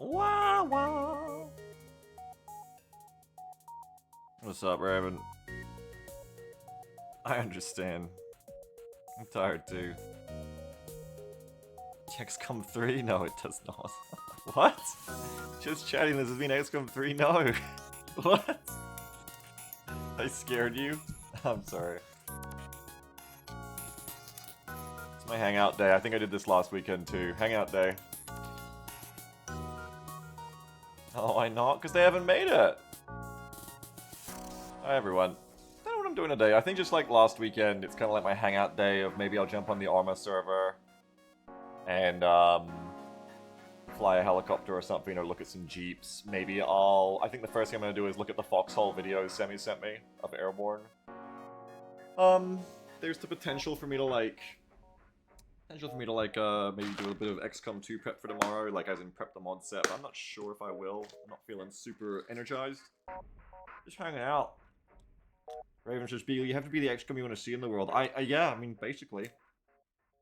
Wow, wow. What's up, Raven? I understand. I'm tired too. XCOM 3? No, it does not. What? Just chatting, this has been XCOM 3? No. What? I scared you? I'm sorry. It's my hangout day. I think I did this last weekend too. Hangout day. Oh, why not? Because they haven't made it. Hi, everyone. I don't know what I'm doing today. I think just like last weekend, it's kind of like my hangout day of maybe I'll jump on the Arma server and fly a helicopter or something, or look at some jeeps. Maybe I think the first thing I'm going to do is look at the Foxhole videos Semi sent me of Airborne. There's the potential for me to maybe do a bit of XCOM 2 prep for tomorrow, like as in prep the mod set, but I'm not sure if I will. I'm not feeling super energized. Just hanging out. Raven says, Beagle, you have to be the XCOM you want to see in the world. Yeah, I mean, basically.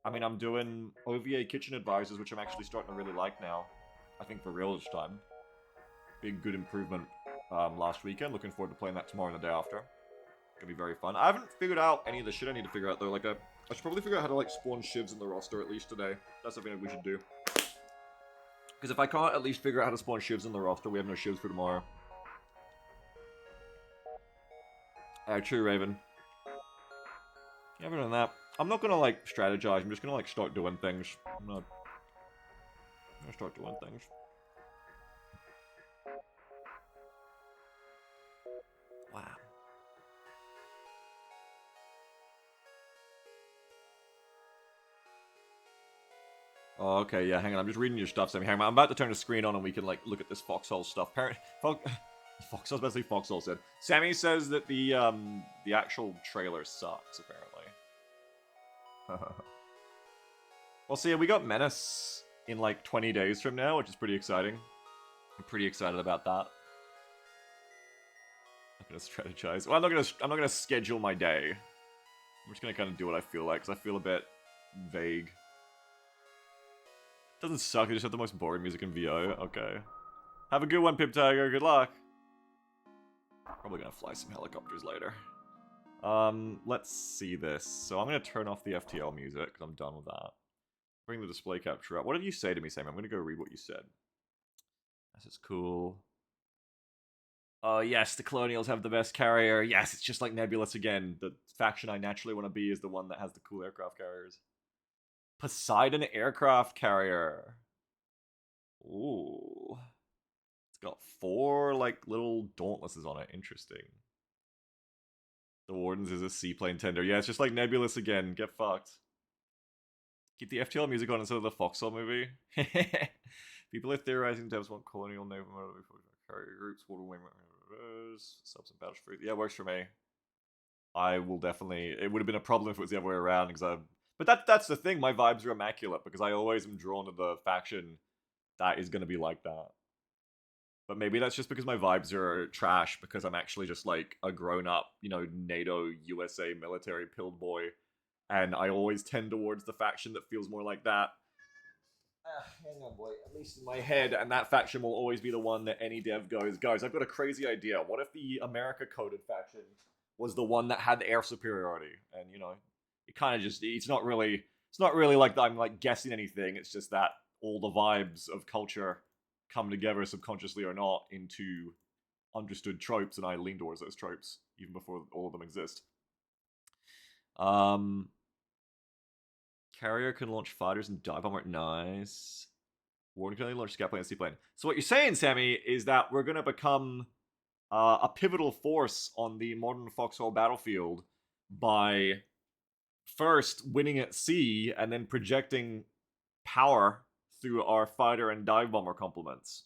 I mean, I'm doing OVA Kitchen Advisors, which I'm actually starting to really like now. I think for real this time. Big good improvement last weekend. Looking forward to playing that tomorrow and the day after. Gonna be very fun. I haven't figured out any of the shit I need to figure out, though. I should probably figure out how to, spawn shivs in the roster at least today. That's something that we should do. Because if I can't at least figure out how to spawn shivs in the roster, we have no shivs for tomorrow. True, Raven. Yeah, other than that, I'm not gonna strategize. I'm just gonna start doing things. I'm gonna start doing things. Wow. Oh, okay, yeah, hang on. I'm just reading your stuff, Sammy. Hang on. I'm about to turn the screen on and we can look at this Foxhole stuff. Foxhole, basically Foxhole said. Sammy says that the actual trailer sucks, apparently. Well, see, we got Menace in 20 days from now, which is pretty exciting. I'm pretty excited about that. I'm gonna strategize. Well, I'm not gonna schedule my day. I'm just gonna kind of do what I feel like, because I feel a bit vague. Doesn't suck, I just have the most boring music in VO. Okay. Have a good one, Pip Tiger. Good luck. Probably gonna fly some helicopters later. Let's see this. So I'm gonna turn off the FTL music, because I'm done with that. Bring the display capture up. What did you say to me, Sam? I'm gonna go read what you said. This is cool. Oh, yes, the Colonials have the best carrier. Yes, it's just like Nebulous again. The faction I naturally want to be is the one that has the cool aircraft carriers. Poseidon aircraft carrier. Ooh. It's got 4, little dauntlesses on it. Interesting. The Wardens is a seaplane tender. Yeah, it's just like Nebulous again. Get fucked. Keep the FTL music on instead of the Foxhole movie. People are theorizing devs want colonial naval carrier groups, water wing subs and battle fruit. Yeah, works for me. I will definitely. It would have been a problem if it was the other way around, because I. But that's the thing. My vibes are immaculate because I always am drawn to the faction that is going to be like that. But maybe that's just because my vibes are trash, because I'm actually just a grown-up, NATO, USA military pilled boy, and I always tend towards the faction that feels more like that. Hang on, boy. At least in my head, and that faction will always be the one that any dev goes, guys, I've got a crazy idea. What if the America-coded faction was the one that had air superiority? And, it kind of just, it's not really like I'm guessing anything. It's just that all the vibes of culture come together, subconsciously or not, into understood tropes, and I lean towards those tropes even before all of them exist. Carrier can launch fighters and dive bomber. Nice. Warden can only launch scout plane and seaplane. So what you're saying, Sammy, is that we're gonna become a pivotal force on the modern Foxhole battlefield by first winning at sea and then projecting power through our fighter and dive bomber complements.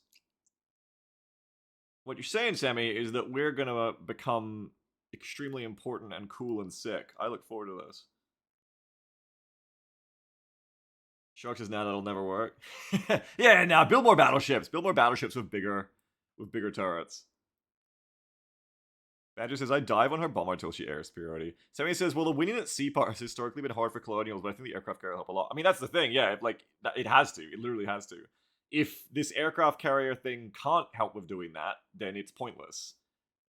What you're saying, Sammy, is that we're gonna become extremely important and cool and sick. I look forward to this. Shark says, now that'll never work. Yeah, now build more battleships. Build more battleships with bigger turrets. Badger says, I dive on her bomber till she air superiority. Sammy says, well, the winning at sea part has historically been hard for colonials, but I think the aircraft carrier will help a lot. I mean, that's the thing, yeah. It has to. It literally has to. If this aircraft carrier thing can't help with doing that, then it's pointless.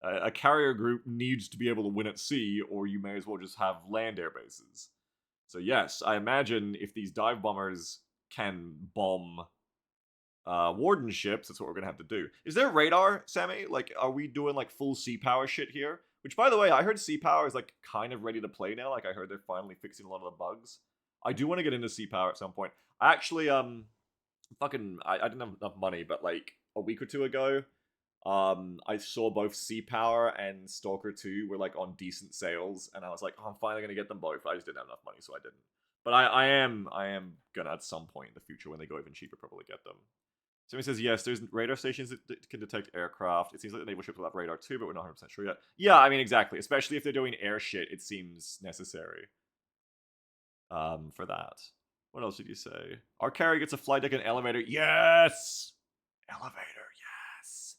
A carrier group needs to be able to win at sea, or you may as well just have land air bases. So yes, I imagine if these dive bombers can bomb warden ships, that's what we're gonna have to do. Is there radar, Sammy? Like, are we doing like full sea power shit here? Which, by the way, I heard sea power is like kind of ready to play now. Like, I heard they're finally fixing a lot of the bugs. I do want to get into sea power at some point. I actually I didn't have enough money, but like a week or two ago, I saw both Sea Power and Stalker 2 were like on decent sales, and I was like, oh, I'm finally gonna get them both. I just didn't have enough money, so I didn't. But I am gonna at some point in the future when they go even cheaper probably get them. Somebody says yes, there's radar stations that can detect aircraft. It seems like the naval ships will have radar too, but we're not 100% sure yet. Yeah, I mean exactly. Especially if they're doing air shit, it seems necessary. For that. What else did you say? Our carrier gets a flight deck and elevator. Yes! Elevator, yes!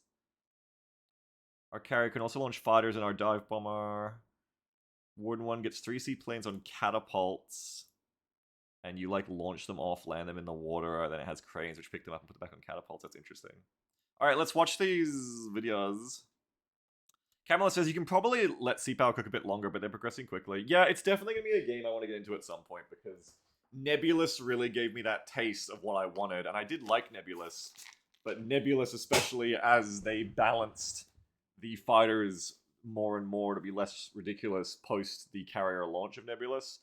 Our carrier can also launch fighters in our dive bomber. Warden 1 gets 3 seaplanes on catapults. And you, like, launch them off, land them in the water, then it has cranes which pick them up and put them back on catapults. That's interesting. Alright, let's watch these videos. Kamala says you can probably let Sea Power cook a bit longer, but they're progressing quickly. Yeah, it's definitely going to be a game I want to get into at some point, because Nebulous really gave me that taste of what I wanted, and I did like Nebulous, but Nebulous, especially as they balanced the fighters more and more to be less ridiculous post the carrier launch of Nebulous.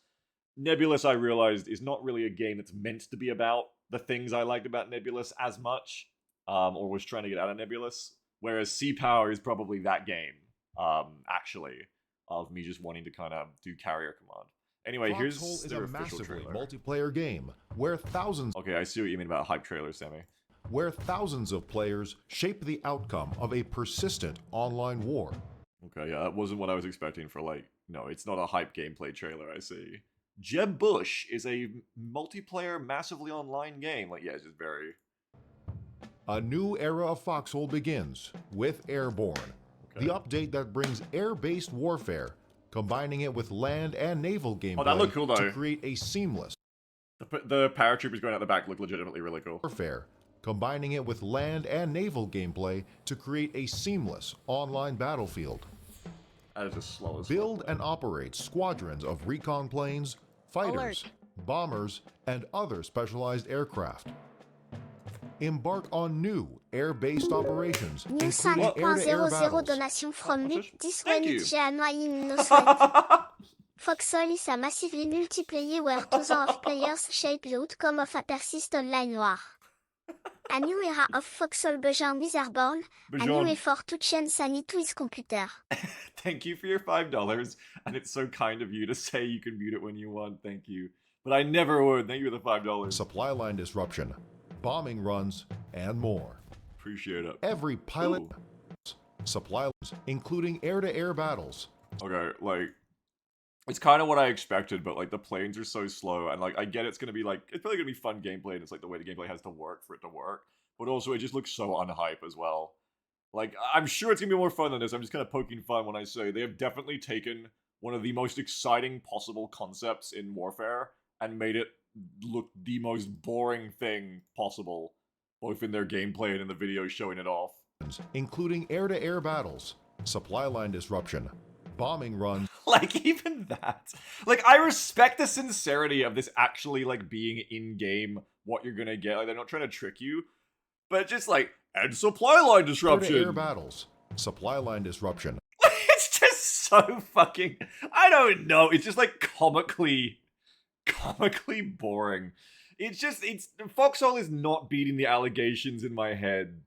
Nebulous, I realized, is not really a game that's meant to be about the things I liked about Nebulous as much, or was trying to get out of Nebulous, whereas Sea Power is probably that game, actually, of me just wanting to kind of do carrier command. Anyway, Foxhole here's is their a official massively trailer. multiplayer game where thousands Okay, I see what you mean about hype trailers, Sammy. of players shape the outcome of a persistent online war. Okay, yeah, that wasn't what I was expecting for, like, no, it's not a hype gameplay trailer, I see. Jeb Bush is a multiplayer, massively online game. Like, yeah, it's just very... A new era of Foxhole begins with Airborne, the update that brings air-based warfare, combining it with land and naval gameplay that looked cool, though. to create a seamless The paratroopers going out the back look legitimately really cool. warfare, combining it with land and naval gameplay to create a seamless online battlefield. That is just slow as Build and operate squadrons of recon planes, fighters, bombers, and other specialized aircraft. Embark on new air-based operations, New including air-to-air 5.00 battles. donation from Luc Thank you. Foxhole is a massively multiplayer where thousands of players shape the outcome of a persist online war. A new era of Foxhole begins with Airborne, a new Bejan. effort to change sanity to his computer. Thank you for your $5, and it's so kind of you to say you can mute it when you want. Thank you. But I never would. Thank you for the $5. Supply line disruption, bombing runs, and more. Appreciate it. Every pilot Ooh. supply lines, including air-to-air battles. Okay, like, it's kind of what I expected, but, like, the planes are so slow, and, like, I get it's gonna be, like, it's probably gonna be fun gameplay, and it's, like, the way the gameplay has to work for it to work, but also it just looks so unhype as well. Like, I'm sure it's gonna be more fun than this, I'm just kind of poking fun when I say they have definitely taken one of the most exciting possible concepts in Warfare and made it look the most boring thing possible, both in their gameplay and in the videos showing it off. Including air-to-air battles, supply line disruption, bombing runs. Like, even that. Like, I respect the sincerity of this actually, like, being in-game what you're gonna get. Like, they're not trying to trick you. But just, like, and supply line disruption. Air-to-air battles, supply line disruption. It's just so fucking... I don't know. It's just, like, comically boring. It's just... Foxhole is not beating the allegations in my head.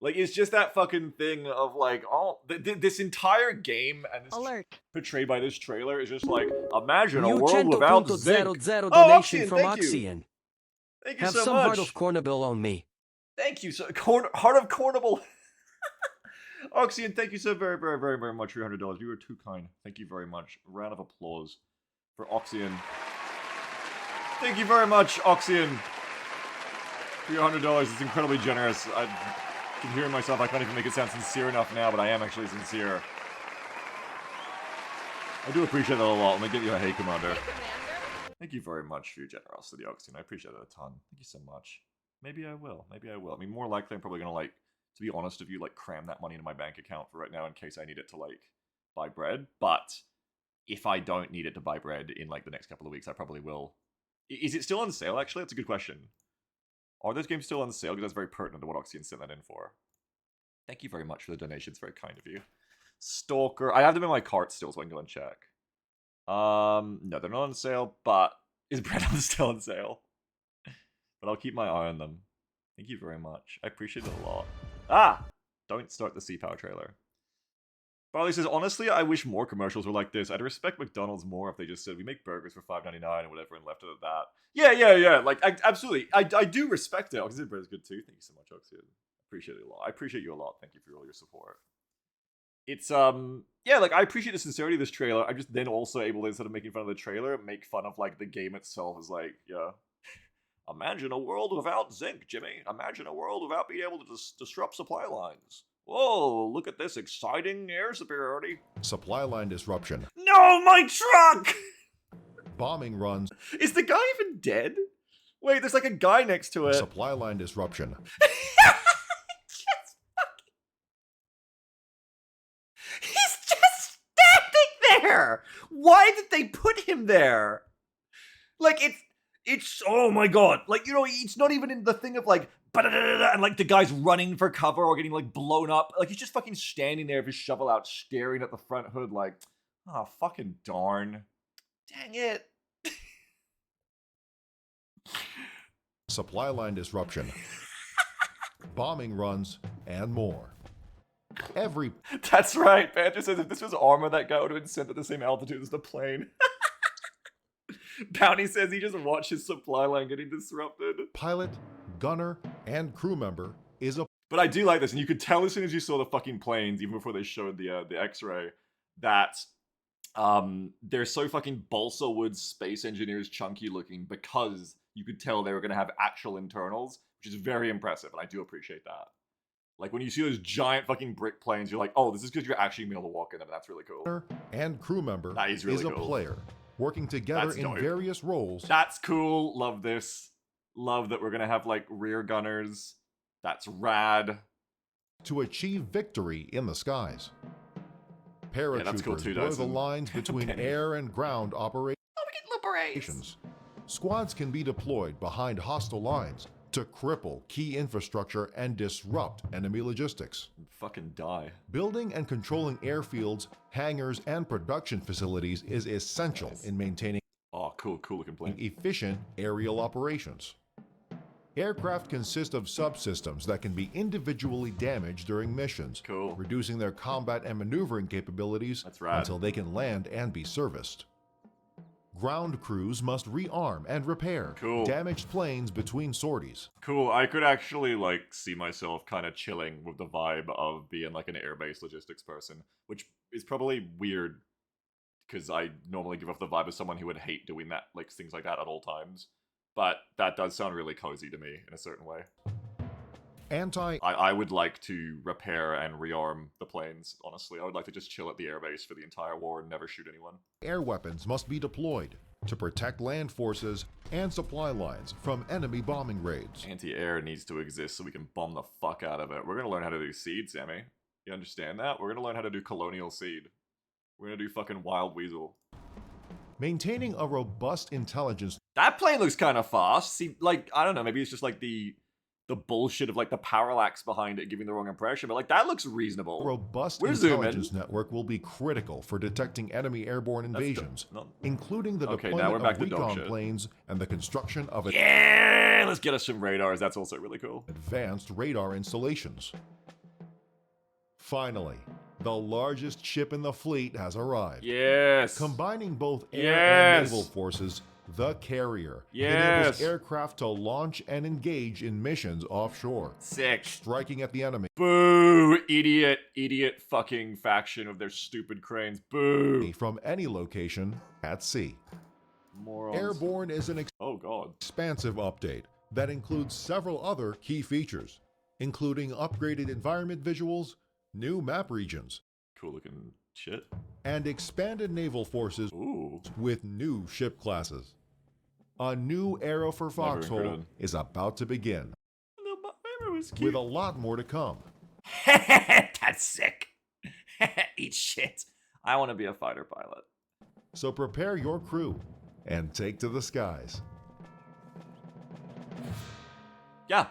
Like, it's just that fucking thing of, like, oh, this entire game and this portrayed by this trailer is just like, imagine a world without zinc. donation Oxian, from thank you. Oxian. Thank you Have so some much. heart of Cornable on me. Thank you so... Heart of Cornable. Oxian, thank you so very, very, very, very much for your $100. You were too kind. Thank you very much. A round of applause for Oxian. Thank you very much, Oxian, for your $100. It's incredibly generous. I can hear myself. I can't even make it sound sincere enough now, but I am actually sincere. I do appreciate that a lot. Let me give you a hey, Commander. Thank you very much for your generosity, Oxian. I appreciate that a ton. Thank you so much. Maybe I will. Maybe I will. I mean, more likely I'm probably gonna like, to be honest with you, like cram that money into my bank account for right now in case I need it to like buy bread. But if I don't need it to buy bread in like the next couple of weeks, I probably will. Is it still on sale? Actually, that's a good question. Are those games still on sale? Because that's very pertinent to what Oxyon sent that in for. Thank you very much for the donation. It's very kind of you. Stalker. I have them in my cart still, so I can go and check. No, they're not on sale, but is bread still on sale? But I'll keep my eye on them. Thank you very much. I appreciate it a lot. Ah! Don't start the Sea Power trailer. Barley says, honestly, I wish more commercials were like this. I'd respect McDonald's more if they just said, we make burgers for $5.99 or whatever and left it at that. Yeah. Like, absolutely. I do respect it. Oxygen bread is good too. Thank you so much, Oxygen. Appreciate it a lot. I appreciate you a lot. Thank you for all your support. It's, yeah, like, I appreciate the sincerity of this trailer. I'm just then also able to, instead of making fun of the trailer, make fun of, like, the game itself as, like, yeah. Imagine a world without zinc, Jimmy. Imagine a world without being able to disrupt supply lines. Whoa, look at this exciting air superiority. Supply line disruption. No, my truck! Bombing runs. Is the guy even dead? Wait, there's like a guy next to it. Supply line disruption. He's just standing there! Why did they put him there? Like, it's oh my god. Like, you know, it's not even in the thing of like, and like the guy's running for cover or getting like blown up. Like, he's just fucking standing there with his shovel out, staring at the front hood like, oh, fucking darn. Dang it. Supply line disruption. Bombing runs, and more. That's right. Banter says if this was armor, that guy would have been sent at the same altitude as the plane. Bounty says he just watched his supply line getting disrupted. Pilot, gunner, and crew member is a... But I do like this, and you could tell as soon as you saw the fucking planes, even before they showed the X-ray, that they're so fucking balsa wood space engineers chunky looking because you could tell they were going to have actual internals, which is very impressive, and I do appreciate that. Like, when you see those giant fucking brick planes, you're like, oh, this is because you're actually going to be able to walk in them, and that's really cool. And crew member that is really a cool. Player, working together that's in dope. various roles. That's cool. Love this. Love that we're going to have, like, rear gunners. That's rad. To achieve victory in the skies. Paratroopers yeah, that's cool too, blur the lines between air and ground operations. Oh, we get liberates. Squads can be deployed behind hostile lines to cripple key infrastructure and disrupt enemy logistics. Fucking die. Building and controlling airfields, hangars, and production facilities is essential in maintaining cool looking plane. Efficient aerial operations. Aircraft consist of subsystems that can be individually damaged during missions, reducing their combat and maneuvering capabilities until they can land and be serviced. Ground crews must rearm and repair damaged planes between sorties. Cool, I could actually, like, see myself kind of chilling with the vibe of being, like, an airbase logistics person, which is probably weird, because I normally give off the vibe of someone who would hate doing that, like, things like that at all times. But that does sound really cozy to me, in a certain way. I would like to repair and rearm the planes, honestly. I would like to just chill at the airbase for the entire war and never shoot anyone. Air weapons must be deployed to protect land forces and supply lines from enemy bombing raids. Anti-air needs to exist so we can bomb the fuck out of it. We're gonna learn how to do seed, Sammy. You understand that? We're gonna learn how to do colonial seed. We're gonna do fucking wild weasel. Maintaining a robust intelligence... That plane looks kind of fast. See, like, I don't know, maybe it's just like the bullshit of like the parallax behind it giving the wrong impression, but like that looks reasonable. A robust intelligence network will be critical for detecting enemy airborne invasions, including the deployment of recon planes and the construction of let's get us some radars. That's also really cool. Advanced radar installations. Finally, the largest ship in the fleet has arrived. Yes. Combining both air and naval forces, the Carrier enables aircraft to launch and engage in missions offshore. Sick. Striking at the enemy. Boo! Idiot fucking faction of their stupid cranes. Boo! From any location at sea. Morons. Airborne is an expansive update that includes several other key features, including upgraded environment visuals, new map regions, cool looking shit, and expanded naval forces with new ship classes. A new era for Foxhole is about to begin. It was cute. with a lot more to come. That's sick. Eat shit. I want to be a fighter pilot. So prepare your crew and take to the skies. Yeah.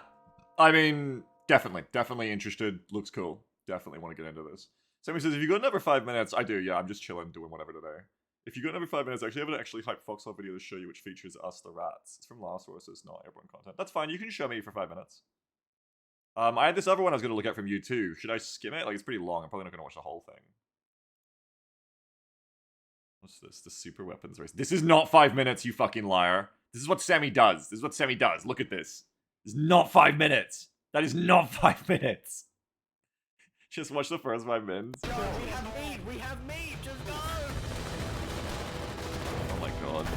I mean, definitely interested. Looks cool. Definitely want to get into this. Sammy says, if you got another 5 minutes, I do, yeah, I'm just chilling, doing whatever today. If you got another 5 minutes, I have an hyped Foxhole video to show you which features us the rats. It's from last sources, not Airborne content. That's fine, you can show me for 5 minutes. I had this other one I was going to look at from you too. Should I skim it? Like, it's pretty long. I'm probably not going to watch the whole thing. What's this? The super weapons race. This is not 5 minutes, you fucking liar. This is what Sammy does. This is what Sammy does. Look at this. This is not 5 minutes. That is not 5 minutes. Just watch the first 5 minutes. Yo, we have meat, just go! Oh my god.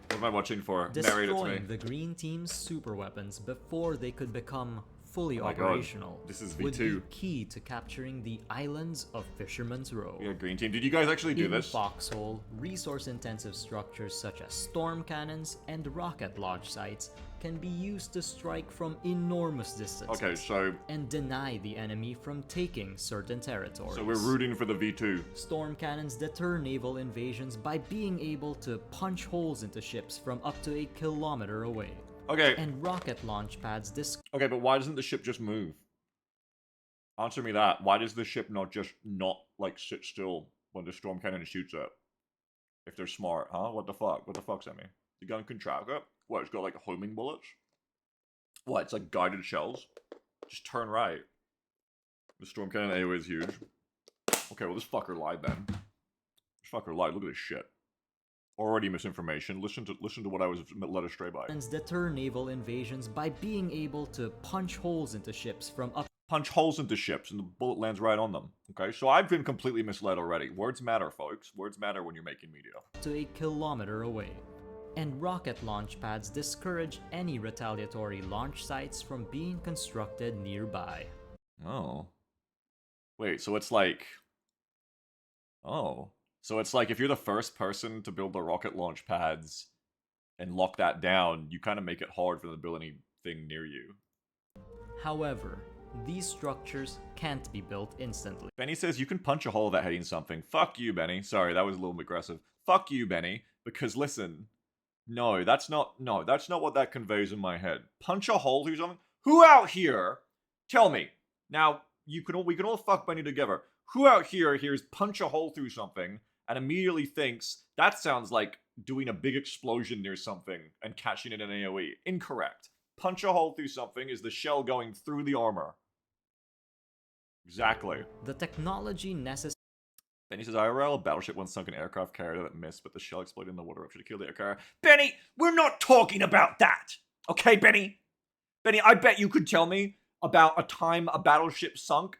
What am I watching for? Narrate it to me. Destroying the green team's super weapons before they could become fully Oh my God. operational This is would V2. be key to capturing the islands of Fisherman's Row. We got green team. Did you guys actually do In this? Foxhole, resource-intensive structures such as storm cannons and rocket launch sites can be used to strike from enormous distances Okay, so and deny the enemy from taking certain territories. we're rooting for the V2. Storm cannons deter naval invasions by being able to punch holes into ships from up to a kilometer away. Okay. And rocket launch pads Okay, but why doesn't the ship just move? Answer me that. Why does the ship not like sit still when the storm cannon shoots it? If they're smart, huh? What the fuck? What the fuck, Sammy? The gun can track it? What, it's got like homing bullets? What, it's like guided shells? Just turn right. The storm cannon AoE is huge. Okay, well this fucker lied then. This fucker lied. Look at this shit. Already misinformation. Listen to what I was led astray by. deter naval invasions by being able to punch holes into ships from up Punch holes into ships and the bullet lands right on them. Okay, so I've been completely misled already. Words matter, folks. Words matter when you're making media. to a kilometer away. And rocket launch pads discourage any retaliatory launch sites from being constructed nearby. Oh. Wait, so it's like... Oh. So it's like if you're the first person to build the rocket launch pads and lock that down, you kind of make it hard for them to build anything near you. However, these structures can't be built instantly. Benny says you can punch a hole without hitting something. Fuck you, Benny. Sorry, that was a little bit aggressive. Fuck you, Benny. Because listen, no, that's not what that conveys in my head. Punch a hole through something? Who out here, tell me, now, we can all fuck Benny together. Who out here hears punch a hole through something and immediately thinks that sounds like doing a big explosion near something and catching it in AoE? Incorrect. Punch a hole through something is the shell going through the armor. Exactly. The technology necessary Benny says, IRL, a battleship once sunk an aircraft carrier that missed, but the shell exploded in the water rupture to kill the air carrier. Benny, we're not talking about that! Okay, Benny? Benny, I bet you could tell me about a time a battleship sunk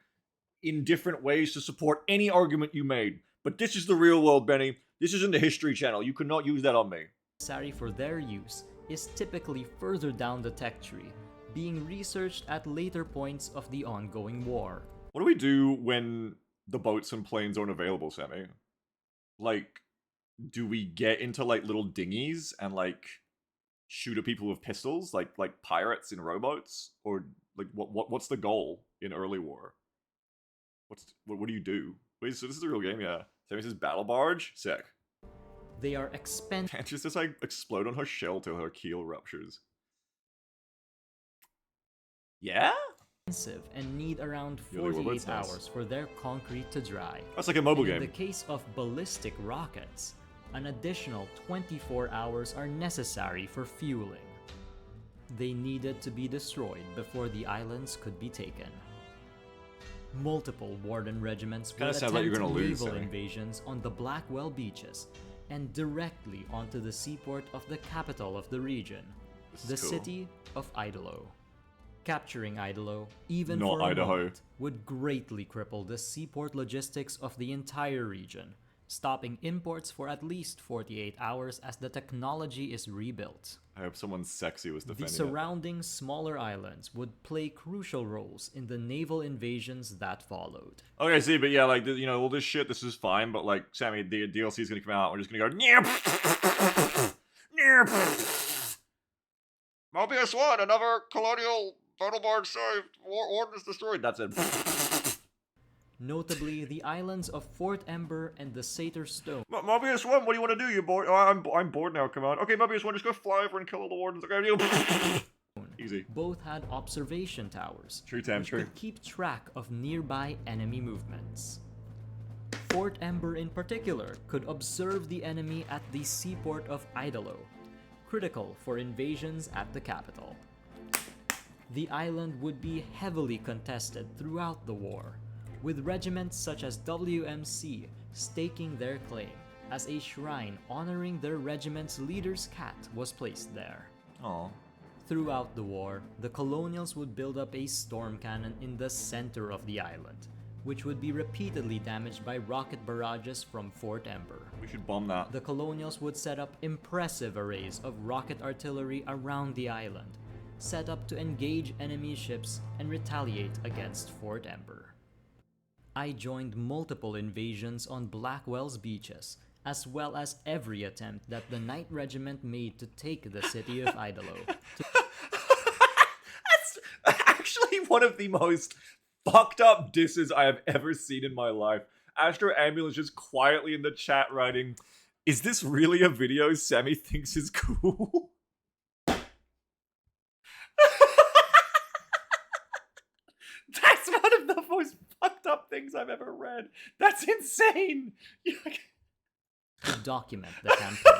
in different ways to support any argument you made. But this is the real world, Benny. This isn't the History Channel. You cannot use that on me. for their use is typically further down the tech tree, being researched at later points of the ongoing war. What do we do when the boats and planes aren't available, Sammy? Like, do we get into, like, little dinghies and, like, shoot at people with pistols? Like pirates in rowboats? Or, like, what's the goal in early war? What do you do? Wait, so this is a real game? Yeah. Sammy says battle barge? Sick. They are expensive And just like explode on her shell till her keel ruptures. Yeah? and need around Yeah, they were 48 nice. hours for their concrete to dry. That's like a mobile And in game. the case of ballistic rockets, an additional 24 hours are necessary for fueling. They needed to be destroyed before the islands could be taken. Multiple Warden regiments Kinda would sounds like you're attempt gonna lose, naval Sammy. invasions on the Blackwell beaches and directly onto the seaport of the capital of the region, This is the cool. city of Idolo. Capturing Idolo, even Not for a Idaho. moment, would greatly cripple the seaport logistics of the entire region, stopping imports for at least 48 hours as the technology is rebuilt. I hope someone sexy was defending The surrounding smaller islands would play crucial roles in the naval invasions that followed. Okay, see, but yeah, like, you know, all this shit, this is fine, but like, Sammy, the DLC is gonna come out, we're just gonna go, Mobius won, another colonial Battleborn saved, Ordnance destroyed, that's it. Notably, the islands of Fort Ember and the Satyr Stone Mobius 1, what do you want to do? You bored? Oh, I'm bored now, come on. Okay, Mobius 1, just go fly over and kill all the wardens. Okay, easy. both had observation towers, True, Tam, which true. could keep track of nearby enemy movements. Fort Ember in particular could observe the enemy at the seaport of Idolo, critical for invasions at the capital. The island would be heavily contested throughout the war, with regiments such as WMC staking their claim, as a shrine honoring their regiment's leader's cat was placed there. Aww. Throughout the war, the colonials would build up a storm cannon in the center of the island, which would be repeatedly damaged by rocket barrages from Fort Ember. We should bomb that. The colonials would set up impressive arrays of rocket artillery around the island, set up to engage enemy ships and retaliate against Fort Ember. I joined multiple invasions on Blackwell's beaches, as well as every attempt that the Knight Regiment made to take the city of Idolo. That's actually one of the most fucked up disses I have ever seen in my life. Astro Ambulance just quietly in the chat writing, is this really a video Sammy thinks is cool? That's one of the most fucked up things I've ever read. That's insane. To document the campaign.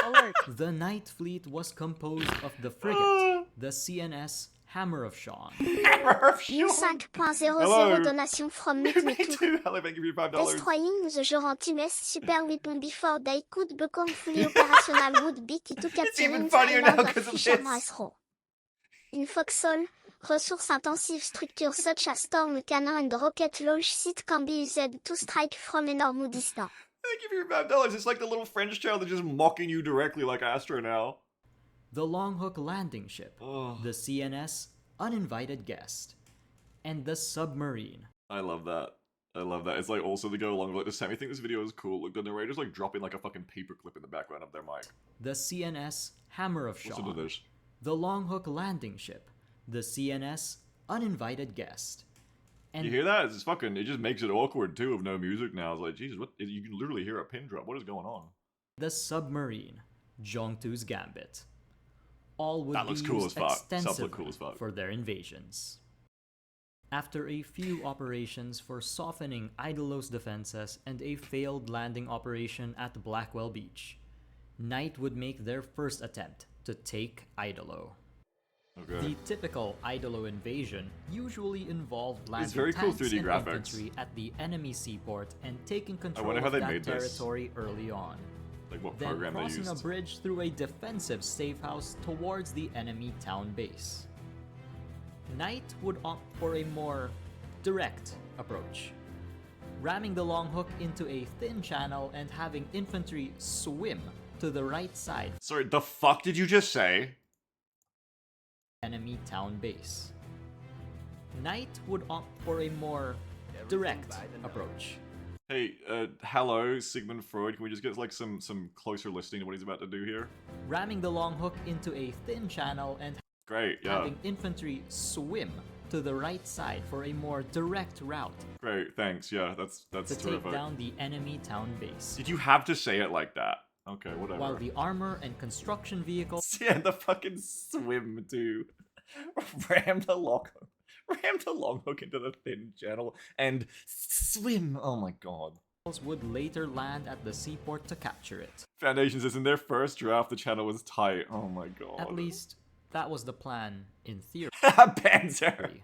Alert! The Night Fleet was composed of the frigate, the CNS Hammer of Sean, Hammer of Sean. 5.00 donation from Me Mitmitu. too. Hello, thank you for $5. Destroying the Gerontimes super weapon before they could become fully operational would be key to capturing even the funnier now island 'cause of of Fisher this. Rice Row. In Foxhole, resource-intensive structures such as storm cannon and rocket launch site can be used to strike from enormous distance. Thank you for your $5. It's like the little French child that's just mocking you directly like Astro now. the Longhook Landing Ship, Oh, the CNS Uninvited Guest, and the Submarine. I love that. I love that. It's like also to go along with like the Sammy think this video is cool. Look, the narrator's like dropping like a fucking paperclip in the background of their mic. The CNS Hammer of Listen to Sean, this. the Longhook Landing Ship, the CNS Uninvited Guest, and You hear that? It's fucking. It just makes it awkward too of no music now. It's like Jesus, what? You can literally hear a pin drop. What is going on? the Submarine, Zhongtu's Gambit. All would That be looks cool used as fuck. Subs look extensively cool as fuck. for their invasions. After a few operations for softening Idolo's defenses and a failed landing operation at Blackwell Beach, Knight would make their first attempt to take Idolo. Okay. The typical Idolo invasion usually involved landing very cool tanks 3D and graphics. infantry at the enemy seaport and taking control wonder how of they that made this. territory early on. Like what Then program they crossing a used. bridge through a defensive safe house towards the enemy town base. Knight would opt for a more direct approach, ramming the Longhook into a thin channel and having infantry swim to the right side Sorry, the fuck did you just say? enemy town base. Knight would opt for a more direct approach, Hey, hello, Sigmund Freud. Can we just get like some closer listening to what he's about to do here? ramming the Longhook into a thin channel and Great, yeah. having infantry swim to the right side for a more direct route Great, thanks. Yeah, that's to terrific. take down the enemy town base. Did you have to say it like that? Okay, whatever. While the armor and construction vehicles Yeah, the fucking swim too. Ram the long hook into the thin channel and swim. Oh my god. would later land at the seaport to capture it. Foundation says in their first draft the channel was tight. Oh my god. At least, that was the plan in theory. Panzer.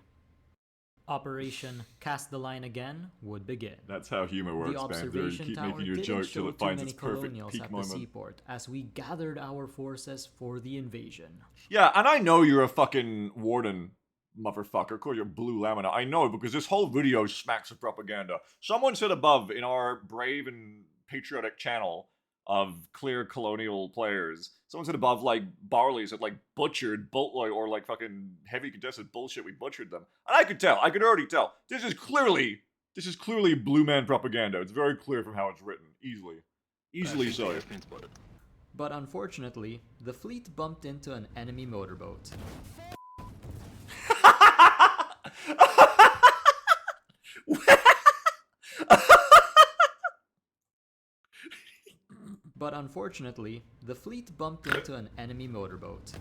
Operation Cast the Line Again would begin. That's how humor works, The Panzer. You observation keep tower making your didn't joke show till it too finds many its perfect colonials peak at moment. the seaport as we gathered our forces for the invasion. Yeah, and I know you're a fucking warden, motherfucker. Of course, you're blue lamina. I know because this whole video smacks of propaganda. Someone said above in our brave and patriotic channel of clear colonial players. Someone said above, like, Barley's had, like, butchered Boatloy or, like, fucking heavy contested bullshit. We butchered them. And I could tell. I could already tell. This is clearly Blue Man propaganda. It's very clear from how it's written. Easily so. But unfortunately, the fleet bumped into an enemy motorboat. But unfortunately, the fleet bumped into an enemy motorboat.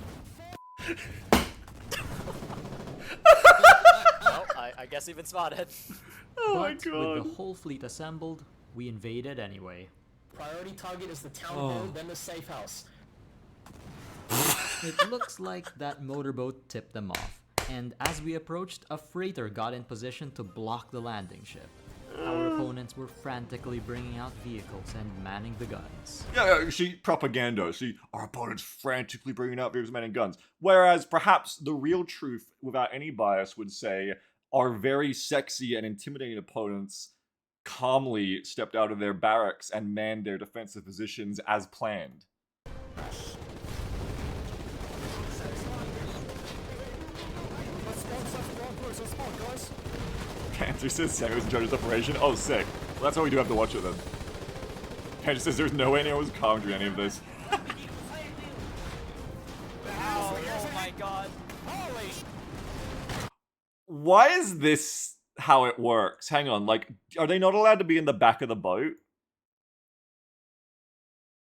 Well, I guess you've been spotted. Oh my But god. with the whole fleet assembled, we invaded anyway. Priority target is the town hall, then the safe house. It looks like that motorboat tipped them off, and as we approached, a freighter got in position to block the landing ship. Our opponents were frantically bringing out vehicles and manning the guns. Yeah, see, propaganda. See, our opponents frantically bringing out vehicles, men, and guns. Whereas, perhaps, the real truth, without any bias, would say our very sexy and intimidating opponents calmly stepped out of their barracks and manned their defensive positions as planned. Cancer says Sammy was in charge of this operation. Oh, sick. Well, that's why we do have to watch it then. Cancer says there's no way anyone was calm during any of this. Oh my god. Holy Why is this how it works? Hang on, like, are they not allowed to be in the back of the boat?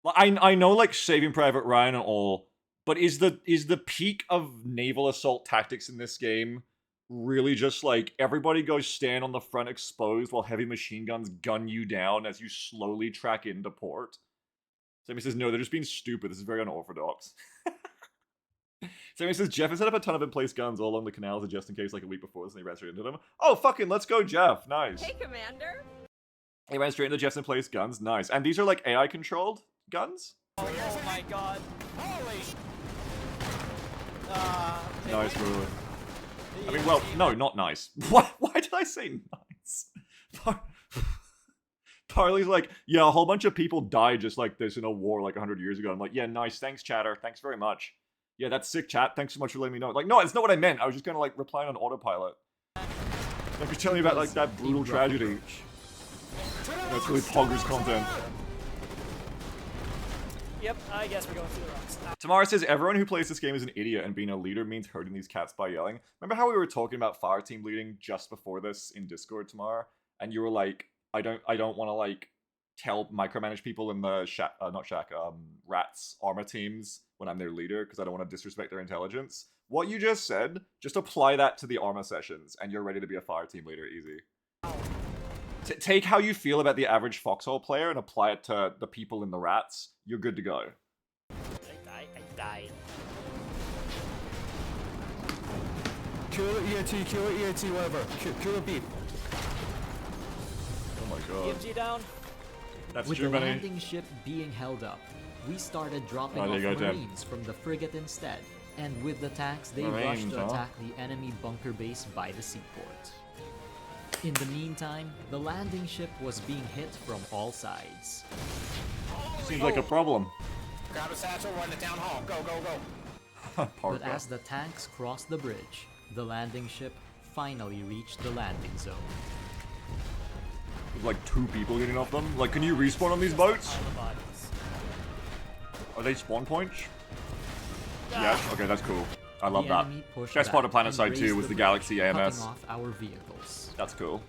Like, I know, like, Saving Private Ryan and all, but is the peak of naval assault tactics in this game really just like everybody goes stand on the front exposed while heavy machine guns gun you down as you slowly track into port? Sammy says, no, they're just being stupid. This is very unorthodox. Sammy says, Jeff has set up a ton of in-place guns all along the canals just in case, like, a week before this, and he ran straight into them. Oh, fucking let's go, Jeff. Nice. Hey, Commander. He ran straight into Jeff's in-place guns. Nice. And these are, like, AI-controlled guns? Oh my god. Holy Nice move. I mean, well, no, not nice. Why did I say nice? Parley's like, yeah, a whole bunch of people died just like this in a war like 100 years ago. I'm like, yeah, nice, thanks, chatter, thanks very much. Yeah, that's sick, chat, thanks so much for letting me know. Like, no, it's not what I meant. I was just kind of like replying on autopilot. Like, you're telling me about like that brutal tragedy. That's really Poggers content. Yep, I guess we're going through the rocks. Tamara says, everyone who plays this game is an idiot and being a leader means hurting these cats by yelling. Remember how we were talking about fireteam leading just before this in Discord, Tamara? And you were like, I don't want to like tell micromanage people in the rats armor teams when I'm their leader because I don't want to disrespect their intelligence. What you just said, just apply that to the armor sessions and you're ready to be a fireteam leader, easy. Take how you feel about the average Foxhole player and apply it to the people in the rats. You're good to go. I died. Kill EAT, whatever. Kill a beep. Oh my god. EMG down. That's With true, the Benny. landing ship being held up, we started dropping Oh, there off you go, Tim. Marines from the frigate instead. And with the tanks, they Marines, rushed to huh? attack the enemy bunker base by the seaport. In the meantime, the landing ship was being hit from all sides. Seems like a problem. Grab a satchel, run to town hall. Go, go, go. Parker. But as the tanks crossed the bridge, the landing ship finally reached the landing zone. With like 2 people getting off them. Like, can you respawn on these boats? All the bodies. Are they spawn points? Yeah. Okay, that's cool. I love The that. enemy pushed Best part of back and PlanetSide 2 raised was the bridge, Galaxy AMS. cutting off our vehicles. That's cool.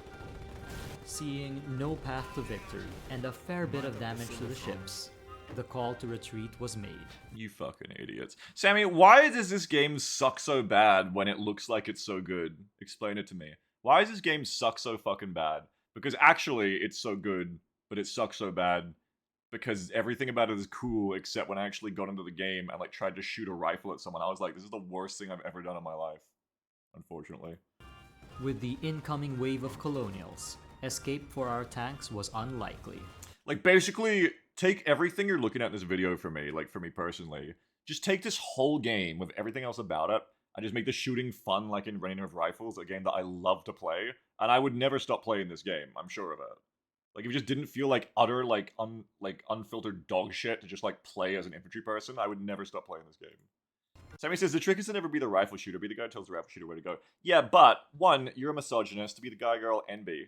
Seeing no path to victory and a fair bit of damage to the ships, the call to retreat was made. You fucking idiots. Sammy, why does this game suck so bad when it looks like it's so good? Explain it to me. Why does this game suck so fucking bad? Because actually, it's so good, but it sucks so bad because everything about it is cool except when I actually got into the game and like tried to shoot a rifle at someone, I was like, this is the worst thing I've ever done in my life. Unfortunately. With the incoming wave of colonials, escape for our tanks was unlikely. Like, basically, take everything you're looking at in this video for me, like, for me personally. Just take this whole game with everything else about it, and just make the shooting fun like in Reign of Rifles, a game that I love to play, and I would never stop playing this game, I'm sure of it. Like, if it just didn't feel like utter, like, unfiltered dog shit to just, like, play as an infantry person, I would never stop playing this game. Sammy says, the trick is to never be the rifle shooter, be the guy who tells the rifle shooter where to go. Yeah, but, one, you're a misogynist to be the guy, girl, NB.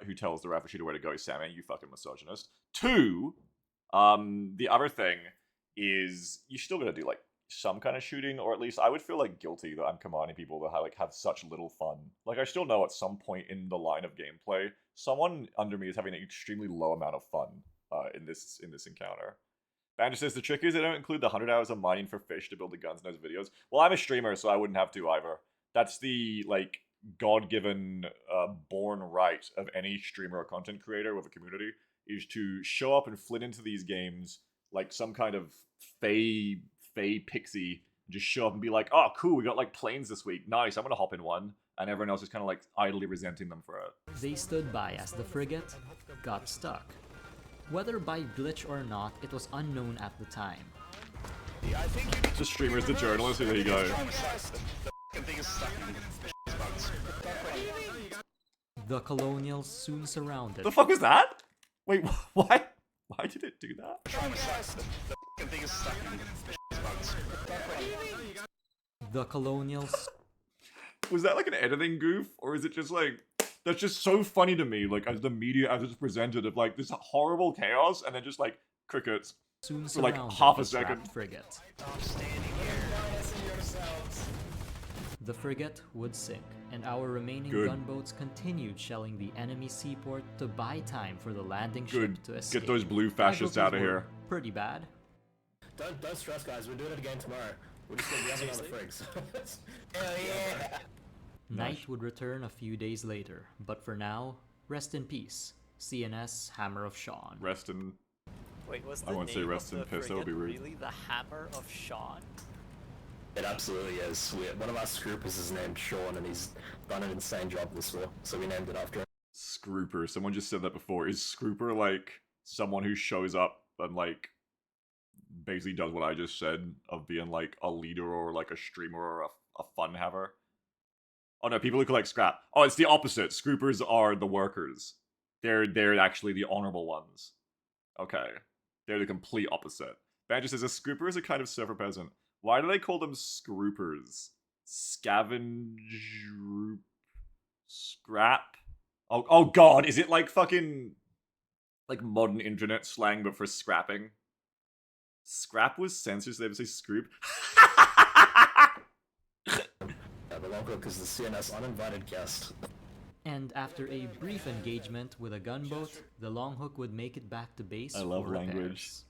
Who tells the rifle shooter where to go, Sammy, you fucking misogynist. Two, the other thing is, you're still gonna do, like, some kind of shooting, or at least I would feel, like, guilty that I'm commanding people that, like, have such little fun. Like, I still know at some point in the line of gameplay, someone under me is having an extremely low amount of fun, in this encounter. Banjo says, the trick is they don't include the 100 hours of mining for fish to build the guns in those videos. Well, I'm a streamer, so I wouldn't have to either. That's the, like, God-given, born right of any streamer or content creator with a community, is to show up and flit into these games like some kind of fey pixie, and just show up and be like, oh, cool, we got, like, planes this week. Nice, I'm gonna hop in one. And everyone else is kind of, like, idly resenting them for it. They stood by as the frigate got stuck. Whether by glitch or not, it was unknown at the time. The streamer's the journalist, so there you go. The Colonials soon surrounded. The fuck was that? Wait, why? Why did it do that? The Colonials. Was that like an editing goof, or is it just like, that's just so funny to me, like, as the media as it's presented, of like this horrible chaos and then just like crickets Soon for like half a second. Frigate. The frigate would sink, and our remaining gunboats continued shelling the enemy seaport to buy time for the landing ship to escape. Get those blue fascists out of here. Pretty bad. Don't stress, guys. We're doing it again tomorrow. We're just gonna be on another frigs. Hell yeah! Night would return a few days later, but for now, rest in peace, CNS Hammer of Sean. Rest in... Wait, was the I won't say name rest of in the piss, that would be frigate rude. really the Hammer of Sean? It absolutely is. One of our scoopers is named Sean, and he's done an insane job this war, so we named it after him. Scrooper. Someone just said that before. Is Scrooper like someone who shows up and like basically does what I just said of being like a leader or like a streamer or a fun haver? Oh no, people who collect scrap. Oh, it's the opposite. Scroopers are the workers. They're actually the honorable ones. Okay. They're the complete opposite. Banjo says a scrooper is a kind of surfer peasant. Why do they call them scroopers? Scavenge... Scrap? Oh god, is it like fucking... like modern internet slang but for scrapping? Scrap was censored, so they would say scroop. The Longhook is the CNS uninvited guest. And after a brief engagement with a gunboat, the Longhook would make it back to base I love for language. repairs.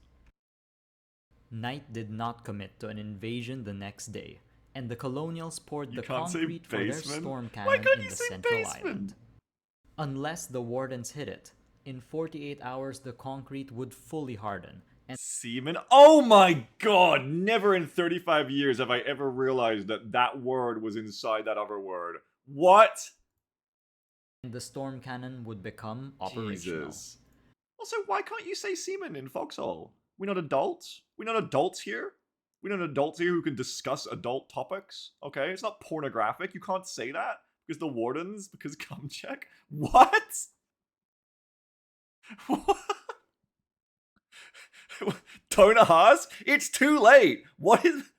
Night did not commit to an invasion the next day, and the Colonials poured the concrete for their storm cannon in the central island. Unless the Wardens hit it, in 48 hours the concrete would fully harden. And Seaman? Oh my god! Never in 35 years have I ever realized that that word was inside that other word. What? the storm cannon would become operational. Jesus. Also, why can't you say seaman in Foxhole? We're not adults. We're not adults here. We're not adults here who can discuss adult topics. Okay, it's not pornographic. You can't say that because the wardens, because cum check. What? What? Tona Haas? It's too late. What is...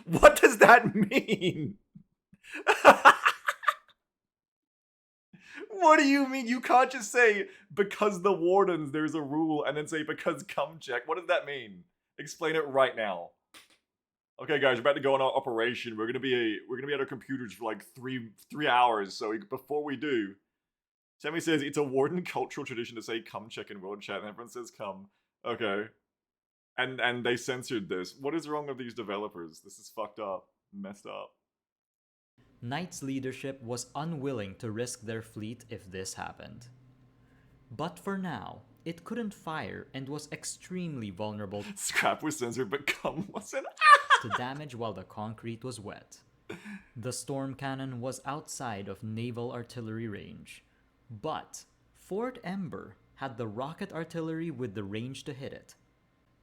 What does that mean? What do you mean? You can't just say, because the wardens, there's a rule, and then say, because cum check. What does that mean? Explain it right now. Okay, guys, we're about to go on our operation. We're gonna be at our computers for like three hours. So before we do, Sammy says it's a warden cultural tradition to say cum check in world chat, and everyone says cum. Okay, and they censored this. What is wrong with these developers? This is fucked up, messed up. Knight's leadership was unwilling to risk their fleet if this happened. But for now, it couldn't fire and was extremely vulnerable. Scrap was censored, but cum wasn't. To damage while the concrete was wet. The storm cannon was outside of naval artillery range, but Fort Ember had the rocket artillery with the range to hit it.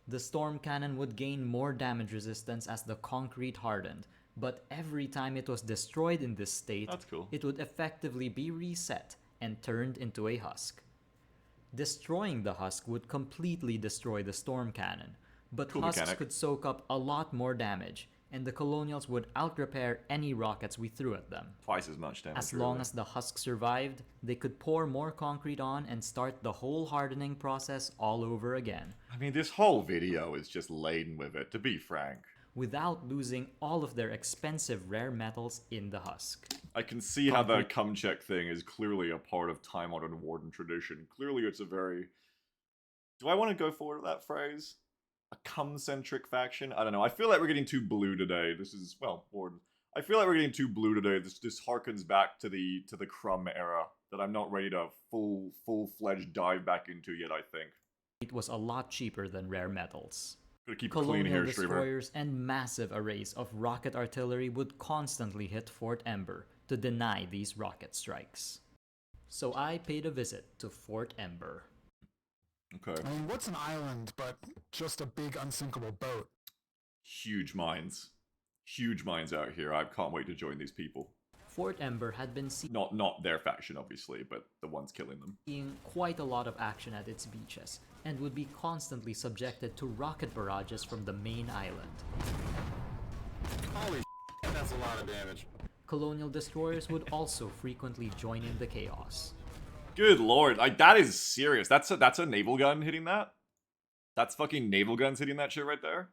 The storm cannon would gain more damage resistance as the concrete hardened, but every time it was destroyed in this state, That's cool. it would effectively be reset and turned into a husk. Destroying the husk would completely destroy the storm cannon, but Cool husks mechanic. could soak up a lot more damage, and the Colonials would out-repair any rockets we threw at them. Twice as much damage. As long as the husk survived, they could pour more concrete on and start the whole hardening process all over again, I mean, this whole video is just laden with it, to be frank. without losing all of their expensive rare metals in the husk. I can see how the cum check thing is clearly a part of time-honored Warden tradition. Clearly it's a very... Do I want to go forward with that phrase? A cum-centric faction? I don't know. I feel like we're getting too blue today. This is... Well, Warden. I feel like we're getting too blue today. This harkens back to the Crumb era that I'm not ready to full-fledged dive back into yet, I think. It was a lot cheaper than rare metals. Gotta keep it clean Colonial here, streamer. destroyers and massive arrays of rocket artillery would constantly hit Fort Ember to deny these rocket strikes. So I paid a visit to Fort Ember. Okay. I mean, what's an island but just a big unsinkable boat? Huge minds. Huge minds out here. I can't wait to join these people. Fort Ember had been Not their faction, obviously, but the ones killing them. seeing quite a lot of action at its beaches, and would be constantly subjected to rocket barrages from the main island. Holy that's a lot of damage. Colonial destroyers would also frequently join in the chaos. Good lord, like that is serious. That's a naval gun hitting that? That's fucking naval guns hitting that shit right there?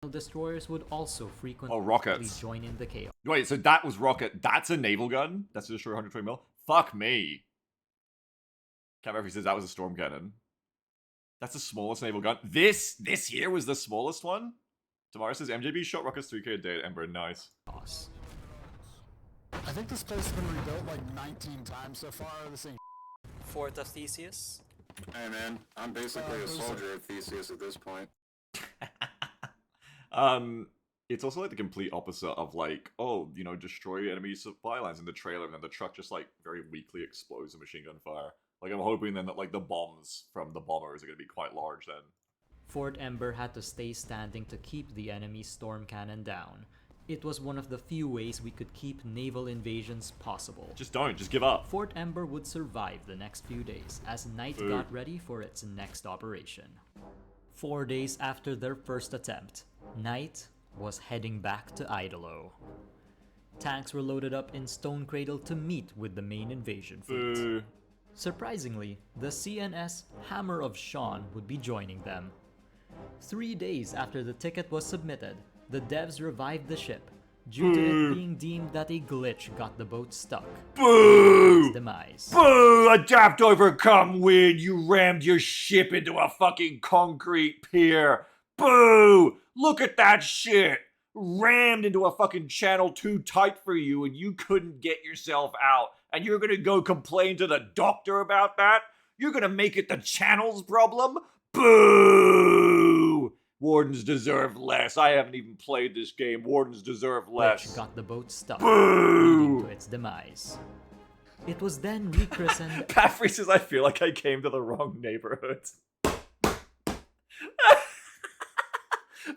Destroyers would also frequently rockets. join in the chaos. Wait, so that was rocket. That's a naval gun? That's to destroy 120 mil? Fuck me. Cat Murphy says that was a storm cannon. That's the smallest naval gun. This here was the smallest one? Tamara says MJB shot rockets 3k a day at Ember. Nice. I think this place has been rebuilt like 19 times so far. This ain't Fort of Theseus. Hey man, I'm basically a soldier of Theseus at this point. It's also like the complete opposite of like, oh, you know, destroy enemy supply lines in the trailer, and then the truck just like very weakly explodes with machine gun fire. Like I'm hoping then that like the bombs from the bombers are gonna be quite large then. Fort Ember had to stay standing to keep the enemy's storm cannon down. It was one of the few ways we could keep naval invasions possible. Just give up. Fort Ember would survive the next few days as Knight got ready for its next operation. 4 days after their first attempt, Knight was heading back to Idolo. Tanks were loaded up in Stone Cradle to meet with the main invasion fleet. Surprisingly, the CNS Hammer of Sean would be joining them. 3 days after the ticket was submitted, the devs revived the ship, due to it being deemed that a glitch got the boat stuck. Boo! Its demise. Boo! Adapt, overcome, win! You rammed your ship into a fucking concrete pier! Boo! Look at that shit! Rammed into a fucking channel too tight for you and you couldn't get yourself out. And you're gonna go complain to the doctor about that? You're gonna make it the channel's problem? Boo! Wardens deserve less. I haven't even played this game. Wardens deserve less. Which got the boat stuck, Boo! leading to its demise. It was then rechristened. Paffrey says, I feel like I came to the wrong neighborhood.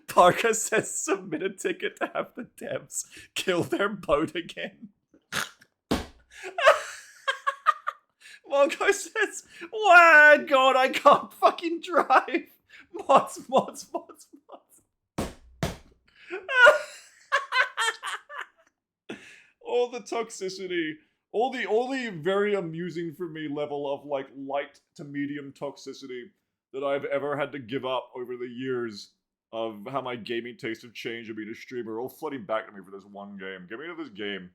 Parker says, submit a ticket to have the devs kill their boat again. Mongo says, wow, God, I can't fucking drive. Mods. All the toxicity, all the very amusing for me level of like light to medium toxicity that I've ever had to give up over the years of how my gaming tastes have changed of being a streamer, all flooding back to me for this one game. Get me into this game.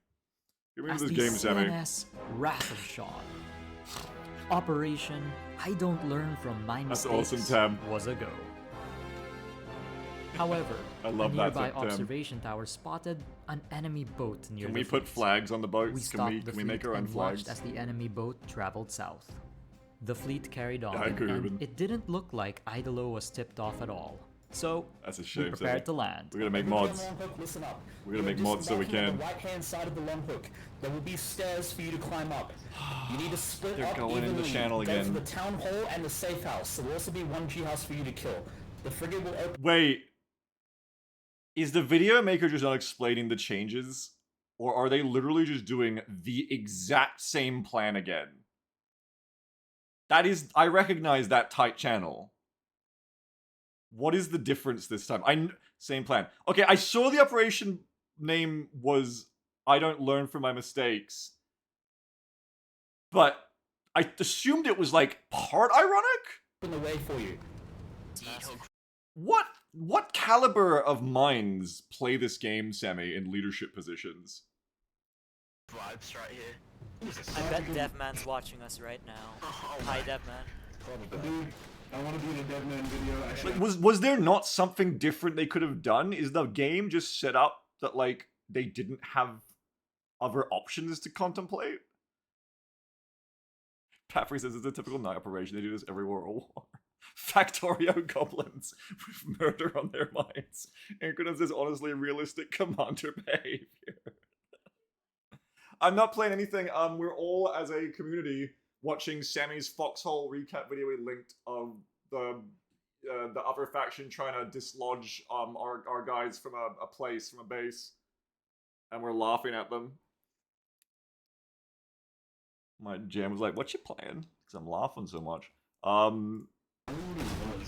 Get me into this game, Sammy. CNS Wrath of Sean. Operation I Don't Learn From My That's Mistakes awesome, Tam. was a go. However, I love a that, nearby Tam. observation tower spotted an enemy boat near Can the we put fleet. flags on the We boats? stopped the Can we make fleet our own and watched flags? as the enemy boat traveled south. The fleet carried on, I agree, and Ruben. it didn't look like Idolo was tipped off at all. So, That's a we shame, Sammy. prepared to land. We're gonna make Everybody mods. on the long hook, listen up. We're gonna You're make mods so we disembarking on can. the right-hand side of the long hook. There will be stairs for you to climb up. You need to split They're up going in the evenly. channel Go again. to the town hall and the safe house. There will also be one G house for you to kill. The frigate will open. Wait. Is the video maker just not explaining the changes? Or are they literally just doing the exact same plan again? That is... I recognize that tight channel. What is the difference this time? Same plan. Okay, I saw the operation name was I don't learn from my mistakes. But I assumed it was like part ironic? In the way for you. What caliber of minds play this game, Sammy, in leadership positions? Vibes right here. I bet Devman's watching us right now. Hi, Devman. Dude, I want to be in a Deadman video. Actually, Like, was there not something different they could have done? Is the game just set up that, like, they didn't have other options to contemplate? Paffrey says it's a typical night operation. They do this every war. Factorio goblins with murder on their minds. Incredence is honestly realistic commander behavior. I'm not playing anything. We're all, as a community, watching Sammy's Foxhole recap video we linked of the other faction trying to dislodge our guys from a place, from a base. And we're laughing at them. My jam was like, what you playing? Because I'm laughing so much.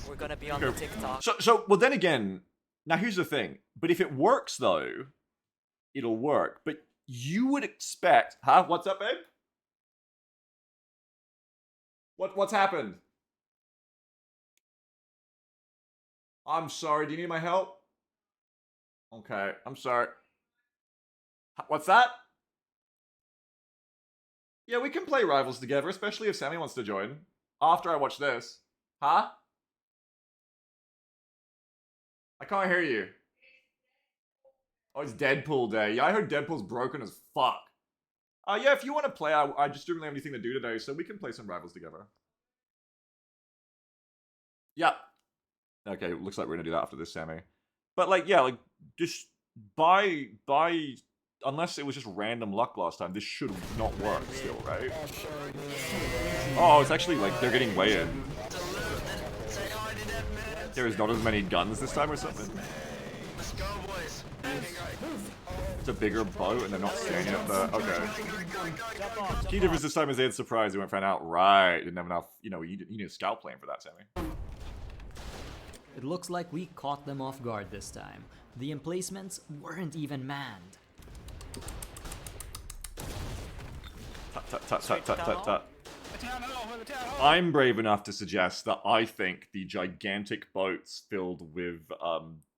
We're gonna be on the TikTok. Well then again, now here's the thing. But if it works though, it'll work. But you would expect... Huh? What's up, babe? What's happened? I'm sorry, do you need my help? Okay, I'm sorry. What's that? Yeah, we can play Rivals together, especially if Sammy wants to join. After I watch this. Huh? I can't hear you. Oh, it's Deadpool Day. Yeah, I heard Deadpool's broken as fuck. Yeah, if you want to play, I just don't really have anything to do today, so we can play some Rivals together. Yeah. Okay, looks like we're gonna do that after this, Sammy. But, like, yeah, like, just by unless it was just random luck last time, this should not work still, right? Oh, it's actually, like, they're getting way in. There is not as many guns this time or something. let's go, boys. It's a bigger boat and they're not standing up there. Okay. Key difference this time is they had surprise. They went found out. Right. Didn't have enough. You know, you need a scout plane for that, Sammy. It looks like we caught them off guard this time. The emplacements weren't even manned. Tut. I'm brave enough to suggest that I think the gigantic boats filled with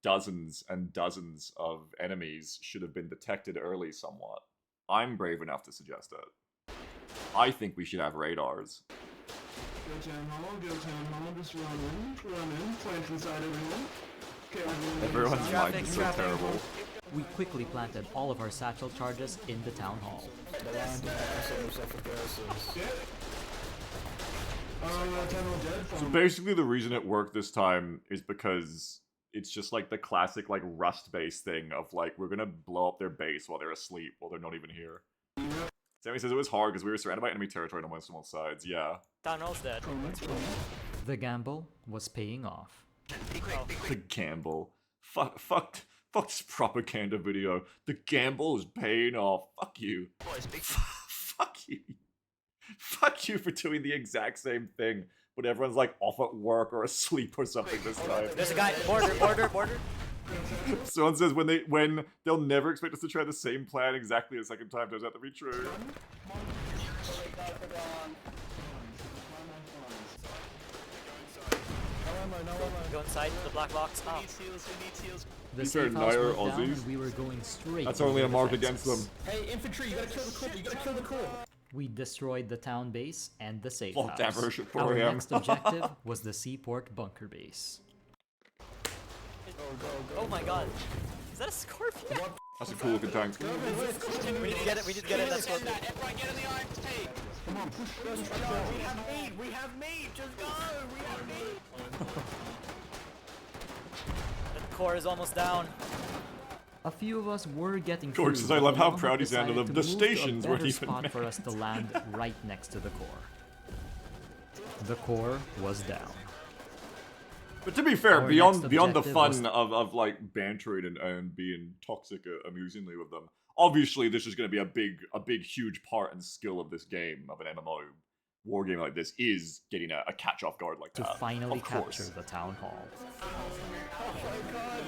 dozens and dozens of enemies should have been detected early somewhat. I'm brave enough to suggest it. I think we should have radars. Go town hall, just running, plant inside everyone. Okay, Everyone's mind is so terrible. We quickly planted all of our satchel charges in the town hall. So basically the reason it worked this time is because it's just like the classic like Rust-based thing of like, we're gonna blow up their base while they're asleep, while they're not even here. Sammy says it was hard because we were surrounded by enemy territory on almost all sides, yeah. Town hall's dead. The gamble was paying off. The gamble. Fuck this propaganda video. The gamble is paying off. Fuck you. Fuck you. Fuck you for doing the exact same thing, but everyone's like off at work or asleep or something this time. There's a guy. Border. Someone says when they'll never expect us to try the same plan exactly a second time. Turns out to be true. Go inside the black box. Oh. The These are safe house Nair was down Aussies. and we were going straight. That's for only the a mark defenses. against them. Hey, infantry, you gotta kill the core. You gotta kill the core. We destroyed the town base and the safe Full house. diversion for Our him. next objective was the seaport bunker base. Oh my god. Is that a scorpion? That's a cool looking tank. We need to get it. We need to get it. That scorpion. Everyone get in the arms tape. Come on, push. We have meat. Just go. We have meat. The core is almost down. A few of us were getting George through, says, I but love how one proud he sounded decided of to the move to a stations weren't better even spot manned. for us to land right next to the core. The core was down. But to be fair, Our beyond next the objective was fun of like bantering and being toxic amusingly with them, obviously this is going to be a big huge part and skill of this game, of an MMO war game like this, is getting a catch off guard like to that. finally Of course. capture the town hall.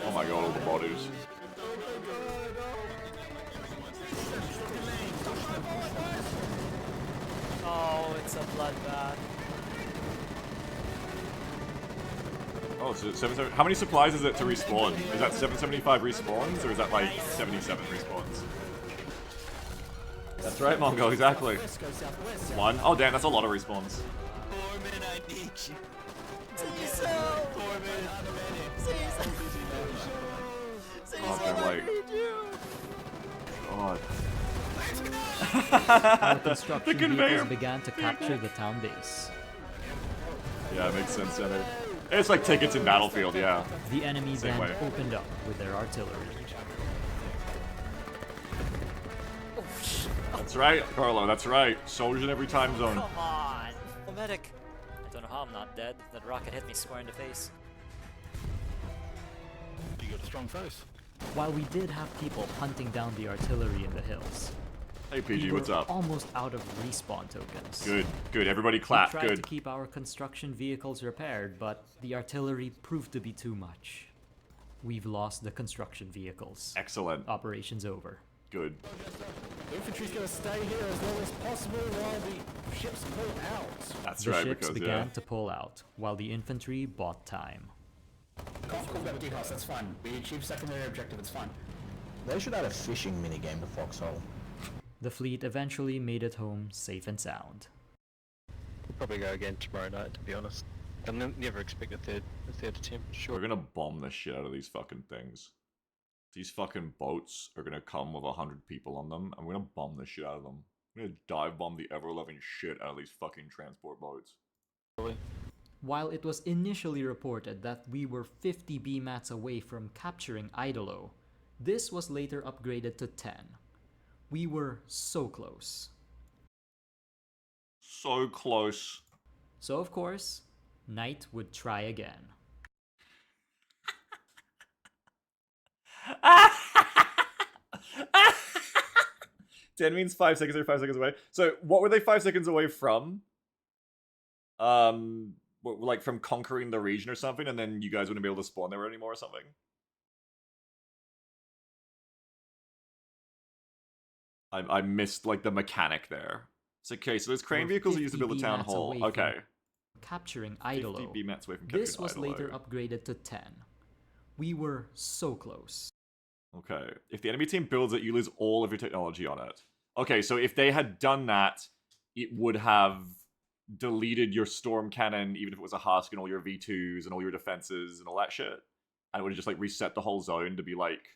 Oh my god, all the bodies. Oh, it's a bloodbath. Oh, so 7, how many supplies is it to respawn? Is that 775 respawns, or is that like 77 respawns? That's right, Mongo, exactly. One. Oh damn, that's a lot of respawns. Foreman, I need you. Cecil! Foreman. Cecil! Oh, they're like... God. Our construction conveyor. vehicles began to capture the town base. Yeah, it makes sense, yeah. It's like tickets in Battlefield, yeah. The enemy Same then way. opened up with their artillery. That's right, Carlo, that's right. Soldiers in every time zone. Come on! Oh, medic. I don't know how I'm not dead. That rocket hit me square in the face. You got a strong face. While we did have people hunting down the artillery in the hills, Hey PG, we what's were up? almost out of respawn tokens. Good, good. Everybody We clap, tried good. to keep our construction vehicles repaired, but the artillery proved to be too much. We've lost the construction vehicles. Excellent. Operations over. Good. Infantry's gonna stay here as long as possible while the ships pull out. That's The right, ships because, began yeah. to pull out, while the infantry bought time. Cool empty house, that's fine. We achieved secondary objective, it's fine. They should add a fishing minigame to Foxhole. The fleet eventually made it home safe and sound. We'll probably go again tomorrow night, to be honest. I never expect a third attempt. Sure. We're gonna bomb the shit out of these fucking things. These fucking boats are gonna come with 100 people on them, and we're gonna bomb the shit out of them. We're gonna dive bomb the ever-loving shit out of these fucking transport boats. While it was initially reported that we were 50 BMATs away from capturing Idolo, this was later upgraded to 10. We were so close. So close. So of course, Knight would try again. 10 means 5 seconds or 5 seconds away. So what were they 5 seconds away from? Like from conquering the region or something, and then you guys wouldn't be able to spawn there anymore or something? I missed like the mechanic there. It's okay, so there's crane We're vehicles that used to 50 build a town BMATs hall. away from Okay. capturing 50 Idolo. BMATs away from capturing This was Idolo. later upgraded to 10. We were so close. Okay. If the enemy team builds it, you lose all of your technology on it. Okay, so if they had done that, it would have deleted your storm cannon, even if it was a husk, and all your V2s and all your defenses and all that shit. And it would have just like reset the whole zone to be like...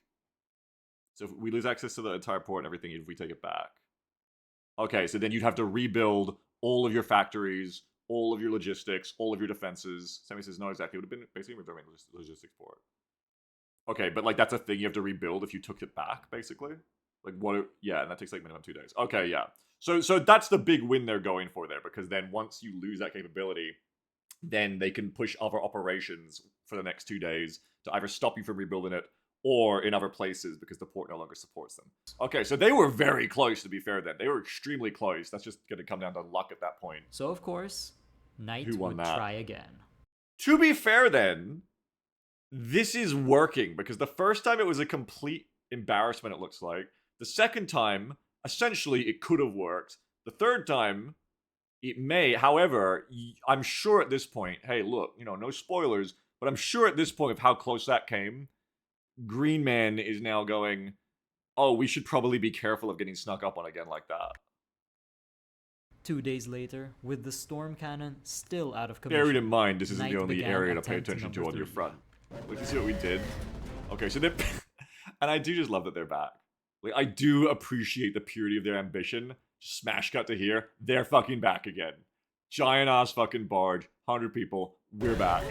So if we lose access to the entire port and everything if we take it back. Okay, so then you'd have to rebuild all of your factories, all of your logistics, all of your defenses. Sammy says, no, exactly. It would have been basically with their main logistics port. Okay, but like that's a thing you have to rebuild if you took it back, basically. Like what? Yeah, and that takes like minimum 2 days. Okay, yeah. So that's the big win they're going for there, because then once you lose that capability, then they can push other operations for the next 2 days to either stop you from rebuilding it or in other places because the port no longer supports them. Okay, so they were very close, to be fair then. They were extremely close. That's just going to come down to luck at that point. So of course, Knight Who won would that? try again. To be fair then, this is working, because the first time it was a complete embarrassment, it looks like. The second time, essentially, it could have worked. The third time, it may. However, I'm sure at this point, hey, look, you know, no spoilers, but I'm sure at this point of how close that came, Green Man is now going, oh, we should probably be careful of getting snuck up on again like that. 2 days later, with the storm cannon still out of commission, Bearing in mind, this isn't Knight the only began area to pay attempt attention to number on your 3. front. Like, you see what we did? Okay, so they're... and I do just love that they're back. Like, I do appreciate the purity of their ambition. Smash cut to here. They're fucking back again. Giant-ass fucking barge. 100 people. We're back.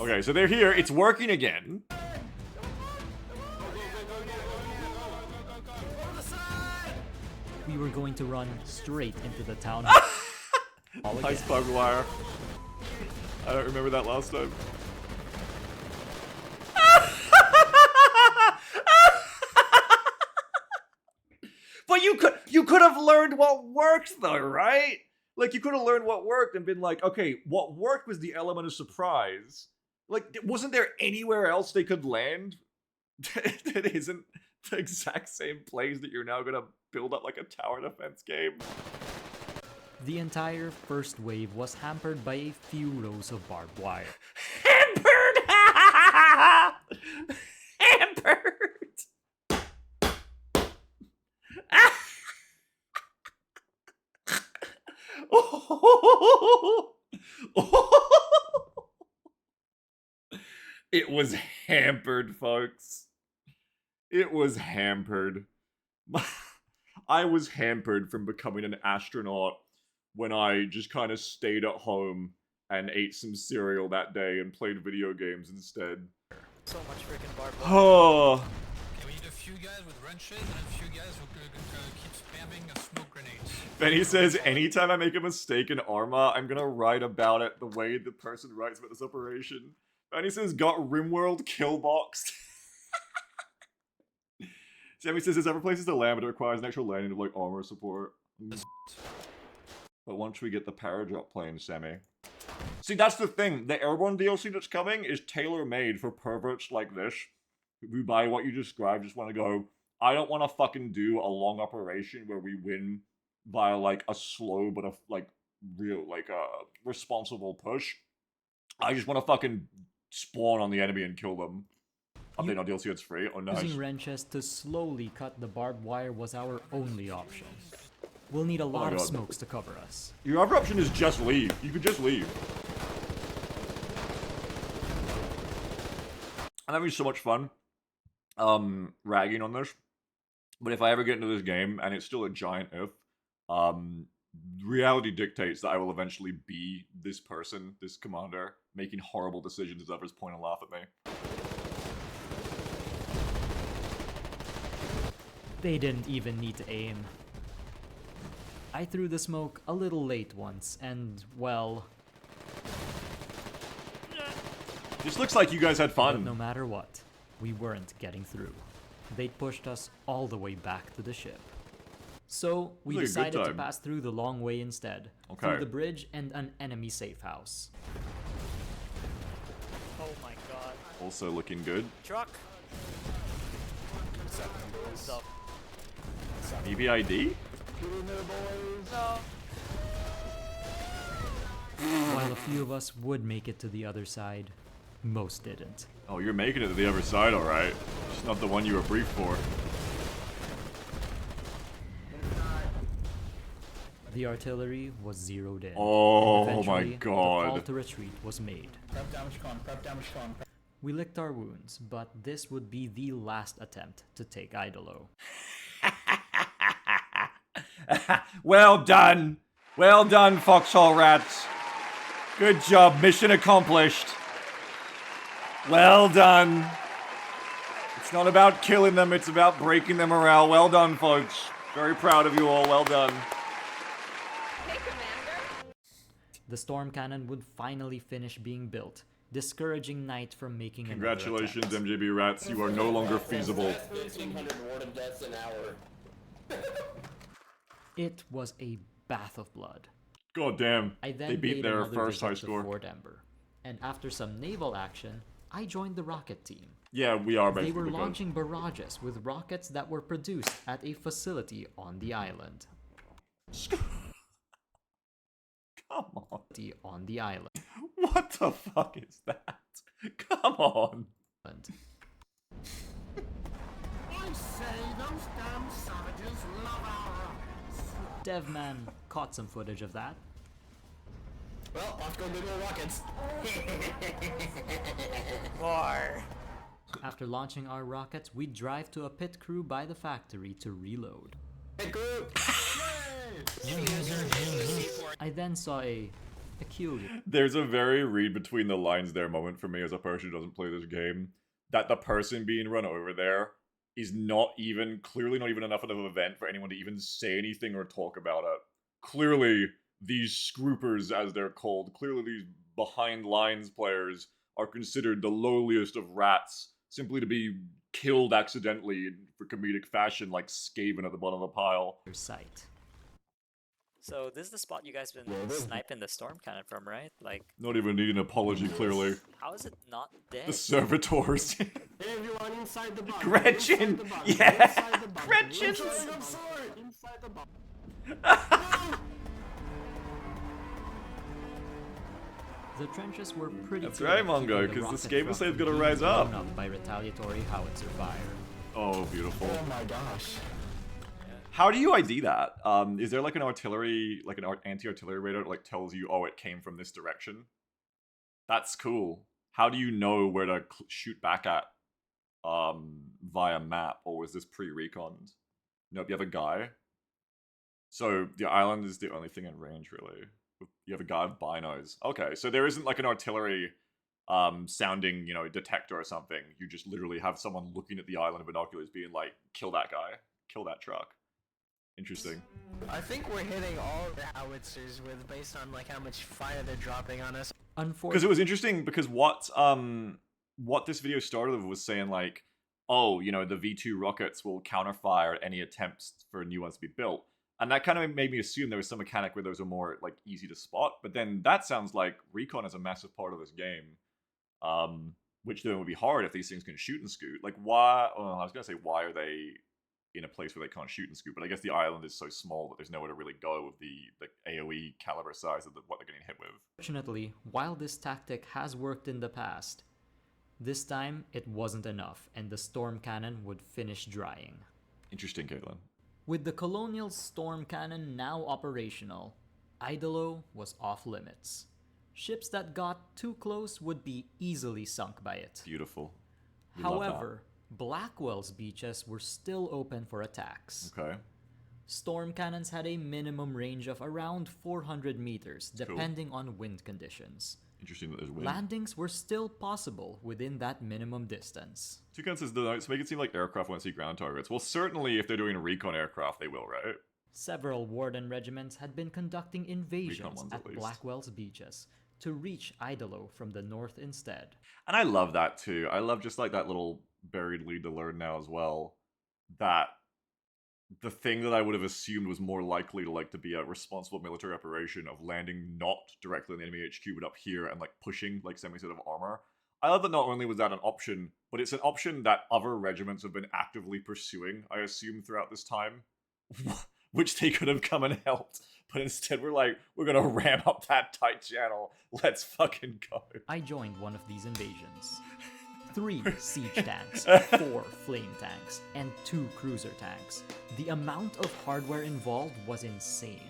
Okay, so they're here. It's working again. We were going to run straight into the town hall. Nice barbed wire. I don't remember that last time. But you could have learned what worked though, right? Like you could have learned what worked and been like, okay, what worked was the element of surprise. Like, wasn't there anywhere else they could land that isn't the exact same place that you're now gonna build up like a tower defense game? The entire first wave was hampered by a few rows of barbed wire. Hampered! Hampered! It was hampered, folks. It was hampered. I was hampered from becoming an astronaut when I just kind of stayed at home and ate some cereal that day and played video games instead. So much freaking barbed wire. Oh. Okay, we need a few guys with wrenches and a few guys who keep spamming smoke grenades. Benny says, anytime I make a mistake in Arma, I'm gonna write about it the way the person writes about this operation. Benny says, got RimWorld killboxed. Sammy says, there's other places to land, but it requires an actual landing of, like, armor support. But once we get the paradrop plane, Sammy. See, that's the thing. The Airborne DLC that's coming is tailor-made for perverts like this, who buy what you described, just want to go, I don't want to fucking do a long operation where we win via, like, a slow but a, like, real, like, a responsible push. I just want to fucking spawn on the enemy and kill them. Update on DLC, it's free. Oh, nice. Using wrenches to slowly cut the barbed wire was our only option. We'll need a lot of smokes to cover us. Your other option is just leave. You could just leave. I'm having so much fun ragging on this. But if I ever get into this game, and it's still a giant if, reality dictates that I will eventually be this person, this commander, making horrible decisions as others point and laugh at me. They didn't even need to aim. I threw the smoke a little late once, and, well... This looks like you guys had fun. But no matter what, we weren't getting through. They'd pushed us all the way back to the ship. So, we decided to pass through the long way instead, through the bridge and an enemy safe house. Oh my god. Also looking good. Truck! Stop. EBID? No. While a few of us would make it to the other side, most didn't. Oh, you're making it to the other side, alright. Just not the one you were briefed for. The artillery was zeroed in. Oh my god. The call to retreat was made. Prep damage con, prep damage con. We licked our wounds, but this would be the last attempt to take Idolo. Well done! Well done, Foxhole rats! Good job, mission accomplished. Well done. It's not about killing them, it's about breaking their morale. Well done, folks. Very proud of you all, well done. Hey, Commander. The storm cannon would finally finish being built, discouraging Knight from making Congratulations, MJB Rats, you are no longer feasible. 1,300 ward of deaths an hour. It was a bath of blood. God damn, they beat their first high score. Fort Ember, and after some naval action, I joined the rocket team. Yeah, we are basically. They were launching barrages with rockets that were produced at a facility on the island. Come on. On the island. What the fuck is that? Come on. I say those damn savages love our rockets. DevMan caught some footage of that. Well, off go big old rockets. More. After launching our rockets, we'd drive to a pit crew by the factory to reload. I then saw a peculiar... There's a very read between the lines there moment for me as a person who doesn't play this game. That the person being run over there is not even, clearly not even enough of an event for anyone to even say anything or talk about it. Clearly, these scroopers, as they're called, clearly these behind lines players, are considered the lowliest of rats, simply to be killed accidentally for comedic fashion, like Skaven at the bottom of the pile. Your sight. So this is the spot you guys been sniping the storm cannon from, right? Like, not even need an apology, clearly. How is it not dead? The servitors. Hey everyone, inside the box. Gretchen! Yeah! Gretchen! Inside the box. The trenches were pretty That's good right, at Mongo, keeping the because the rocket Skaven from slave's gonna being rise up. blown up by retaliatory howitzer fire. Oh, beautiful. Oh my gosh. How do you ID that? Is there like an artillery, like an anti-artillery radar that like tells you, oh, it came from this direction? That's cool. How do you know where to shoot back at via map, or was this pre-reconned? Nope, you have a guy. So the island is the only thing in range, really. You have a guy with binos. Okay, so there isn't like an artillery sounding, you know, detector or something. You just literally have someone looking at the island of binoculars being like, kill that guy, kill that truck. Interesting. I think we're hitting all the howitzers with based on like how much fire they're dropping on us. Because it was interesting because what this video started with was saying like, oh, you know, the V2 rockets will counterfire any attempts for new ones to be built. And that kind of made me assume there was some mechanic where those were more like easy to spot. But then that sounds like recon is a massive part of this game. Which then would be hard if these things can shoot and scoot. Like why, well, I was going to say why are they in a place where they can't shoot and scoot, but I guess the island is so small that there's nowhere to really go with the AoE caliber size of what they're getting hit with. Fortunately, while this tactic has worked in the past, this time it wasn't enough and the storm cannon would finish drying. Interesting, Caitlin. With the Colonial storm cannon now operational, Idolo was off limits. Ships that got too close would be easily sunk by it. Beautiful. We love that. However, Blackwell's beaches were still open for attacks. Okay. Storm cannons had a minimum range of around 400 meters, depending on wind conditions. Interesting that there's wind. Landings were still possible within that minimum distance. Toucan says the notes make it seem like aircraft won't see ground targets. Well, certainly if they're doing a recon aircraft, they will, right? Several Warden regiments had been conducting invasions at Blackwell's beaches to reach Idolo from the north instead. And I love that too. I love just like that little buried lead to learn now as well, that the thing that I would have assumed was more likely to be a responsible military operation of landing not directly in the enemy HQ but up here and like pushing like semi-set of armor. I love that not only was that an option, but it's an option that other regiments have been actively pursuing, I assume, throughout this time, which they could have come and helped. But instead we're like, we're gonna ram up that tight channel. Let's fucking go. I joined one of these invasions. 3 siege tanks, 4 flame tanks, and 2 cruiser tanks. The amount of hardware involved was insane.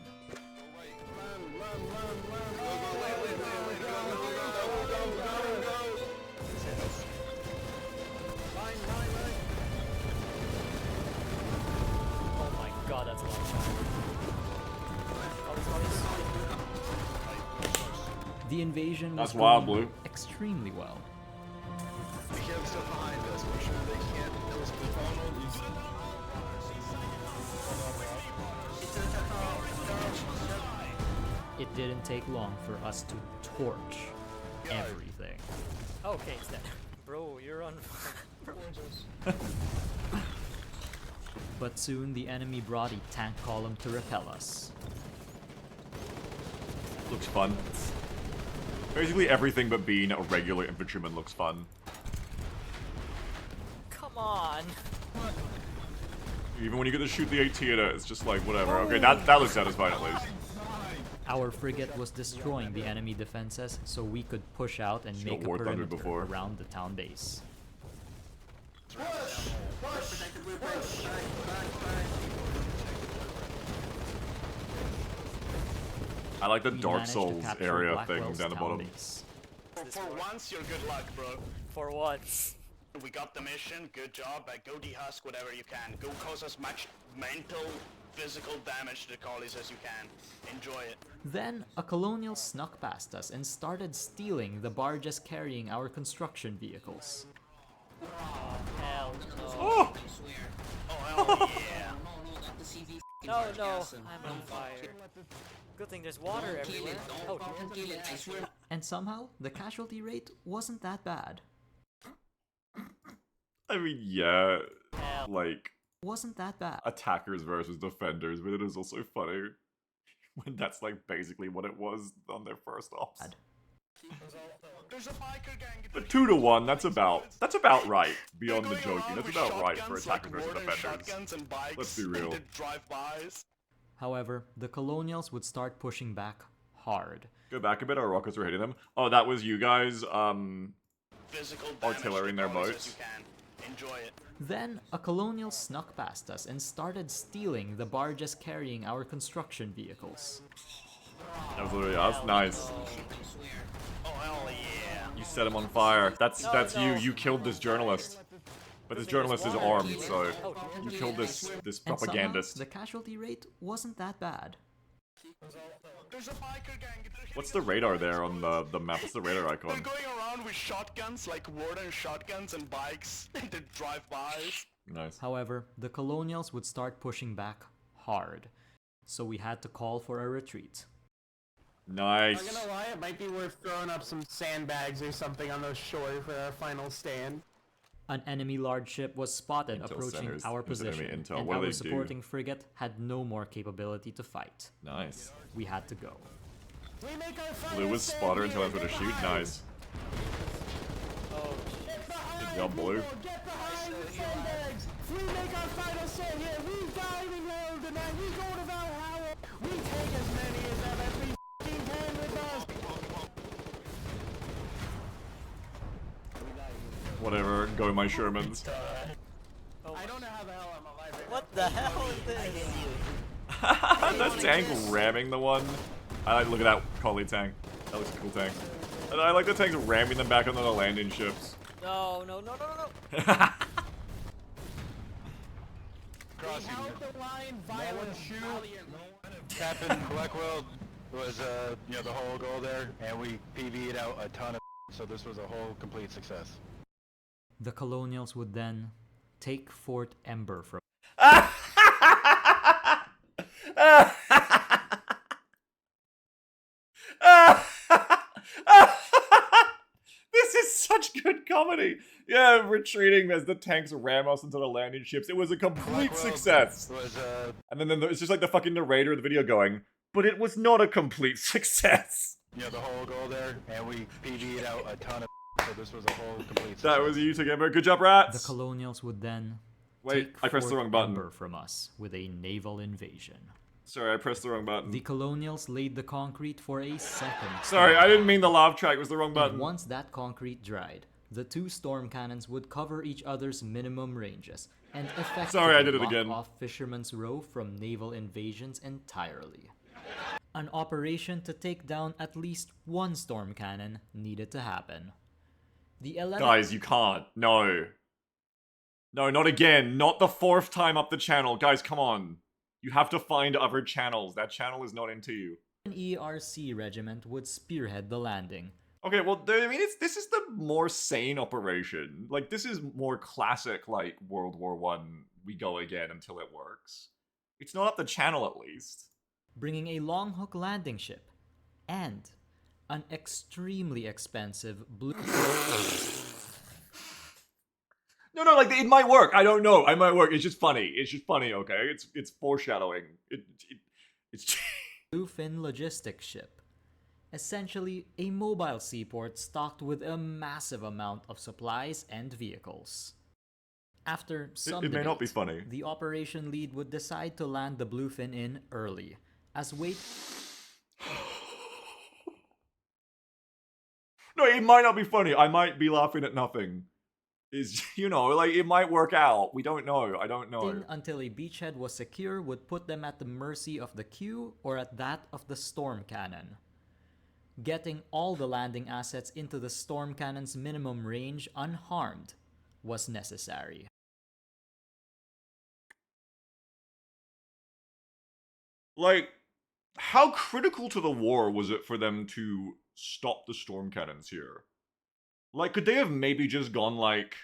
Oh my god, that's a long time. The invasion was wild, going Blue. extremely well. We have stuff behind us. We're sure they can't kill us with It didn't take long for us to torch everything. Okay, it's dead. Bro, you're on fire. But soon the enemy brought a tank column to repel us. Looks fun. Basically everything but being a regular infantryman looks fun. Come on. Even when you get to shoot the AT at it, it's just like, whatever. Okay, that looks satisfying at least. Our frigate was destroying the enemy defenses, so we could push out and make a War Thunder perimeter before. around the town base. I like the We Dark managed to Souls capture area Blackwell's thing down the town bottom. base. For once, you're good luck, bro. For once. We got the mission, good job. Go dehusk whatever you can. Go cause as much mental, physical damage to the collies as you can. Enjoy it. Then, a colonial snuck past us and started stealing the barges carrying our construction vehicles. Hell no. Oh! Oh, hell yeah. No, no, I'm on fire. Good thing there's water everywhere. Oh, And somehow, the casualty rate wasn't that bad. I mean, yeah, like, wasn't that bad. Attackers versus defenders, but it is also funny when that's like basically what it was on their first ops. But 2-to-1, that's about right. Beyond the joking, that's about right for attackers versus defenders. Let's be real. However, the Colonials would start pushing back hard. Go back a bit, our rockets were hitting them. Oh, that was you guys, artillery in their boats. Enjoy it. Then, a Colonial snuck past us and started stealing the barges carrying our construction vehicles. That was literally us. Nice. Oh, hell yeah. You set him on fire. That's you. You killed this journalist. But this journalist is armed, so you killed this propagandist. And somehow, the casualty rate wasn't that bad. What's the radar there on the map? What's the radar icon? They're going around with shotguns, like warden shotguns and bikes to drive-bys. Nice. However, the Colonials would start pushing back hard, so we had to call for a retreat. Nice. I'm not gonna lie, it might be worth throwing up some sandbags or something on the shore for our final stand. An enemy large ship was spotted Intel approaching centers. our There's enemy position, intel. and What do our they supporting frigate had no more capability to fight. Nice. We had to go. Blue was spotter and tells us where to shoot. Nice. Good job, Blue. Get behind the sandbags! We make our final stand here! We dive in hell tonight! We go to Valhalla! We take as many as them as we f***ing can with us! Whatever, go my Shermans. I don't know how the hell I'm alive right What the hell is this? The tank ramming the one. I like, look at that collie tank. That looks a cool tank. And I like the tanks ramming them back onto the landing ships. No, no, no, no, no, no. Captain Blackwell was, you know, the whole goal there, and we PV'd out a ton of so this was a whole complete success. The Colonials would then take Fort Ember from This is such good comedy. Yeah, retreating as the tanks ram us into the landing ships. It was a complete success. And then it's just like the fucking narrator of the video going, but it was not a complete success. You know, the whole goal there, and we PV'd out a ton of so this was a whole complete success. That was you together. Good job, rats. The Colonials would then Wait, take I pressed the Fort wrong button. Ember from us with a naval invasion. Sorry, I pressed the wrong button. The Colonials laid the concrete for a second. Sorry, I didn't mean the lav track. It was the wrong button. And once that concrete dried, the two storm cannons would cover each other's minimum ranges and effectively Sorry, I did it block again. off Fisherman's Row from naval invasions entirely. An operation to take down at least one storm cannon needed to happen. The 11th Guys, you can't. No. No, not again. Not the fourth time up the channel. Guys, come on. You have to find other channels. That channel is not into you. ERC regiment would spearhead the landing. Okay, well, I mean, this is the more sane operation. Like, this is more classic, like, World War One. We go again until it works. It's not up the channel, at least. Bringing a long hook landing ship and an extremely expensive blue. No, like, it might work. I don't know. It might work. It's just funny. It's just funny, okay? It's foreshadowing. It's bluefin logistics ship. Essentially, a mobile seaport stocked with a massive amount of supplies and vehicles. After some it may not be debate, funny. The operation lead would decide to land the bluefin in early, as wait. No, it might not be funny. I might be laughing at nothing. Is, you know, like, it might work out. We don't know. I don't know. Until a beachhead was secure would put them at the mercy of the queue or at that of the storm cannon. Getting all the landing assets into the storm cannon's minimum range unharmed was necessary. Like, how critical to the war was it for them to stop the storm cannons here? Like, could they have maybe just gone like,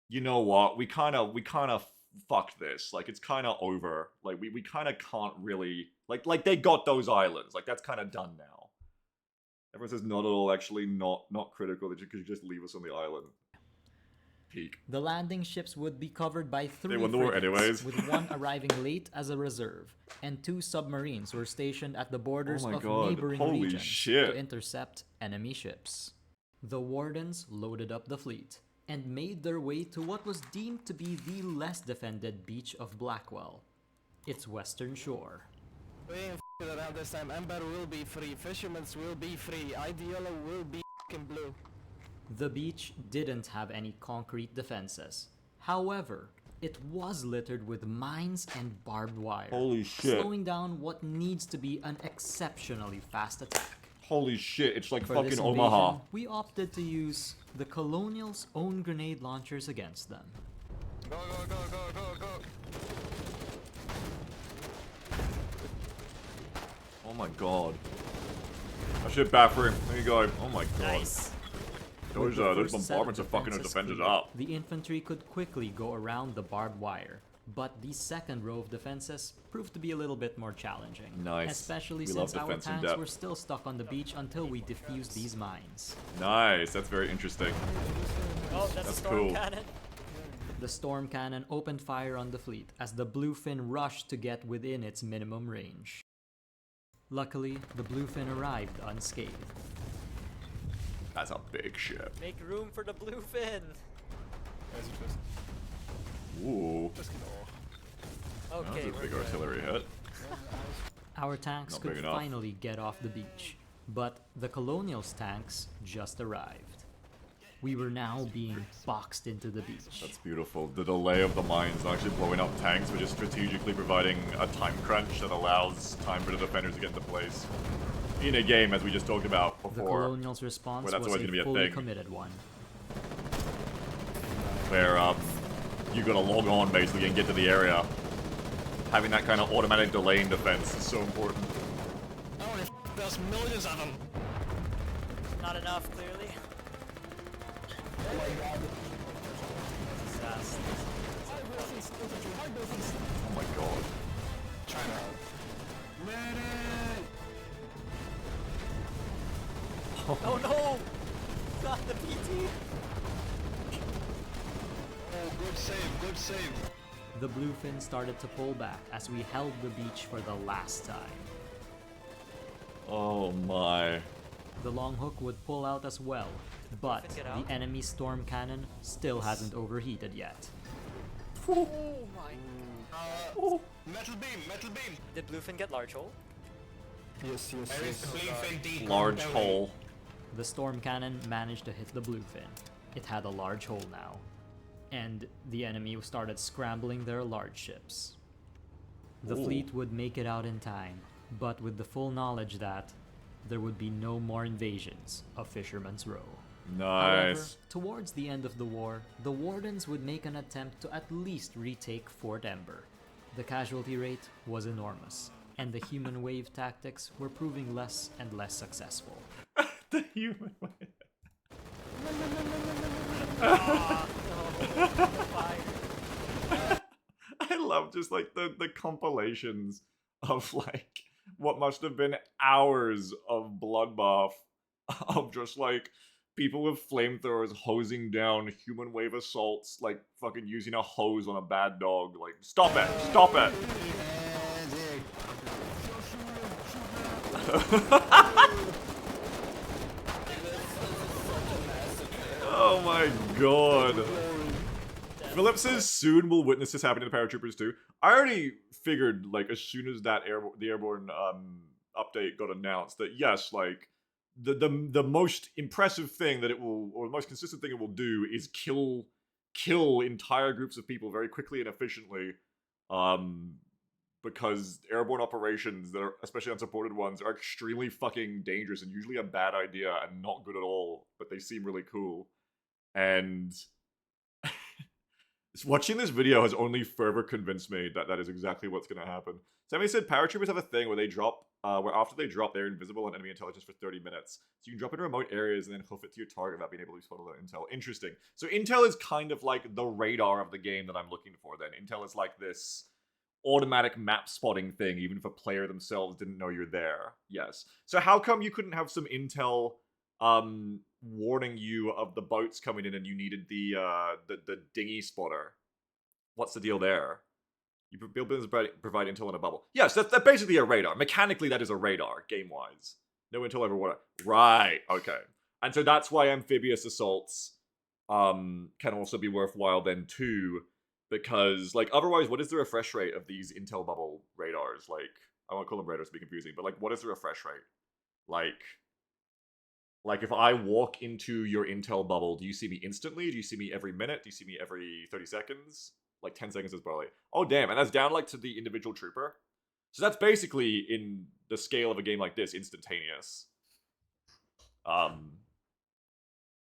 you know what, we kind of fuck this. Like, it's kind of over. Like, we kind of can't really... Like, they got those islands. Like, that's kind of done now. Everyone says not at all, actually, not critical. That you could just leave us on the island. Peak. The landing ships would be covered by 3 They won the war frigates, anyways. with 1 arriving late as a reserve, and 2 submarines were stationed at the borders of neighboring Holy regions shit. to intercept enemy ships. The Wardens loaded up the fleet and made their way to what was deemed to be the less defended beach of Blackwell, its western shore. We ain't f***ing around this time. Ember will be free. Fishermen's will be free. Ideolo will be f***ing blue. The beach didn't have any concrete defenses. However, it was littered with mines and barbed wire. Holy shit. Slowing down what needs to be an exceptionally fast attack. Holy shit, it's like For fucking this Omaha. invasion, we opted to use the Colonials' own grenade launchers against them. Go, go, go, go, go, go. Oh my god. That shit baffering. There you go. Oh my god. Nice. Those bombardments are fucking our defenders up. The infantry could quickly go around the barbed wire, but the second row of defenses proved to be a little bit more challenging. Nice. Especially We love since our defense in tanks depth. were still stuck on the beach until we defused these mines. Nice, that's very interesting. Oh, that's a storm cool. cannon. The storm cannon opened fire on the fleet as the Bluefin rushed to get within its minimum range. Luckily, the Bluefin arrived unscathed. That's a big ship. Make room for the bluefin. Ooh. Okay, That was a we're big good. artillery hit. Our tanks Not could big enough. finally get off the beach, but the Colonials' tanks just arrived. We were now being boxed into the beach. That's beautiful. The delay of the mines not actually blowing up tanks, but just strategically providing a time crunch that allows time for the defenders to get into place. In a game, as we just talked about The before, Colonials' response where that's was always a gonna be a fully thing. committed one. where you gotta log on basically and get to the area. Having that kind of automatic delay in defense is so important. Holy f***, there's millions of them. Not enough, clearly. Oh my god. Oh my god. China. Oh no! Not the PT! Oh, good save, good save. The Bluefin started to pull back as we held the beach for the last time. Oh my. The long hook would pull out as well, but Get out? the enemy storm cannon still hasn't overheated yet. Oh my. Metal beam, metal beam. Did Bluefin get large hole? Yes, yes, There is yes. Bluefin deep. Large hole. The storm cannon managed to hit the Bluefin. It had a large hole now, and the enemy started scrambling their large ships. The Ooh. fleet would make it out in time, but with the full knowledge that there would be no more invasions of Fisherman's Row. However, Nice. towards the end of the war, the Wardens would make an attempt to at least retake Fort Ember. The casualty rate was enormous, and the human wave tactics were proving less and less successful. The human way. I love just like the compilations of like what must have been hours of bloodbath of just like people with flamethrowers hosing down human wave assaults, like fucking using a hose on a bad dog. Like, stop it! Stop it! Oh my god. Philip says soon we'll witness this happening to paratroopers too. I already figured, like, as soon as that the Airborne update got announced, that yes, like, the most impressive thing that it will, or the most consistent thing it will do is kill entire groups of people very quickly and efficiently. Because airborne operations, that are, especially unsupported ones, are extremely fucking dangerous and usually a bad idea and not good at all, but they seem really cool. And watching this video has only further convinced me that that is exactly what's going to happen. Somebody said paratroopers have a thing where they drop where after they drop, they're invisible on enemy intelligence for 30 minutes. So you can drop into remote areas and then hoof it to your target without being able to be spotted on intel. Interesting. So intel is kind of like the radar of the game that I'm looking for then. Intel is like this automatic map spotting thing, even if a player themselves didn't know you're there. Yes. So how come you couldn't have some intel warning you of the boats coming in and you needed the dinghy spotter? What's the deal there? You buildings provide intel in a bubble. Yes, that's basically a radar. Mechanically, that is a radar, game-wise. No intel over water. Right, okay. And so that's why amphibious assaults can also be worthwhile then too, because, like, otherwise, what is the refresh rate of these intel bubble radars? Like, I won't call them radars to be confusing, but, like, what is the refresh rate? Like, if I walk into your intel bubble, do you see me instantly? Do you see me every minute? Do you see me every 30 seconds? Like, 10 seconds is barely. Oh, damn, and that's down, like, to the individual trooper? So that's basically, in the scale of a game like this, instantaneous.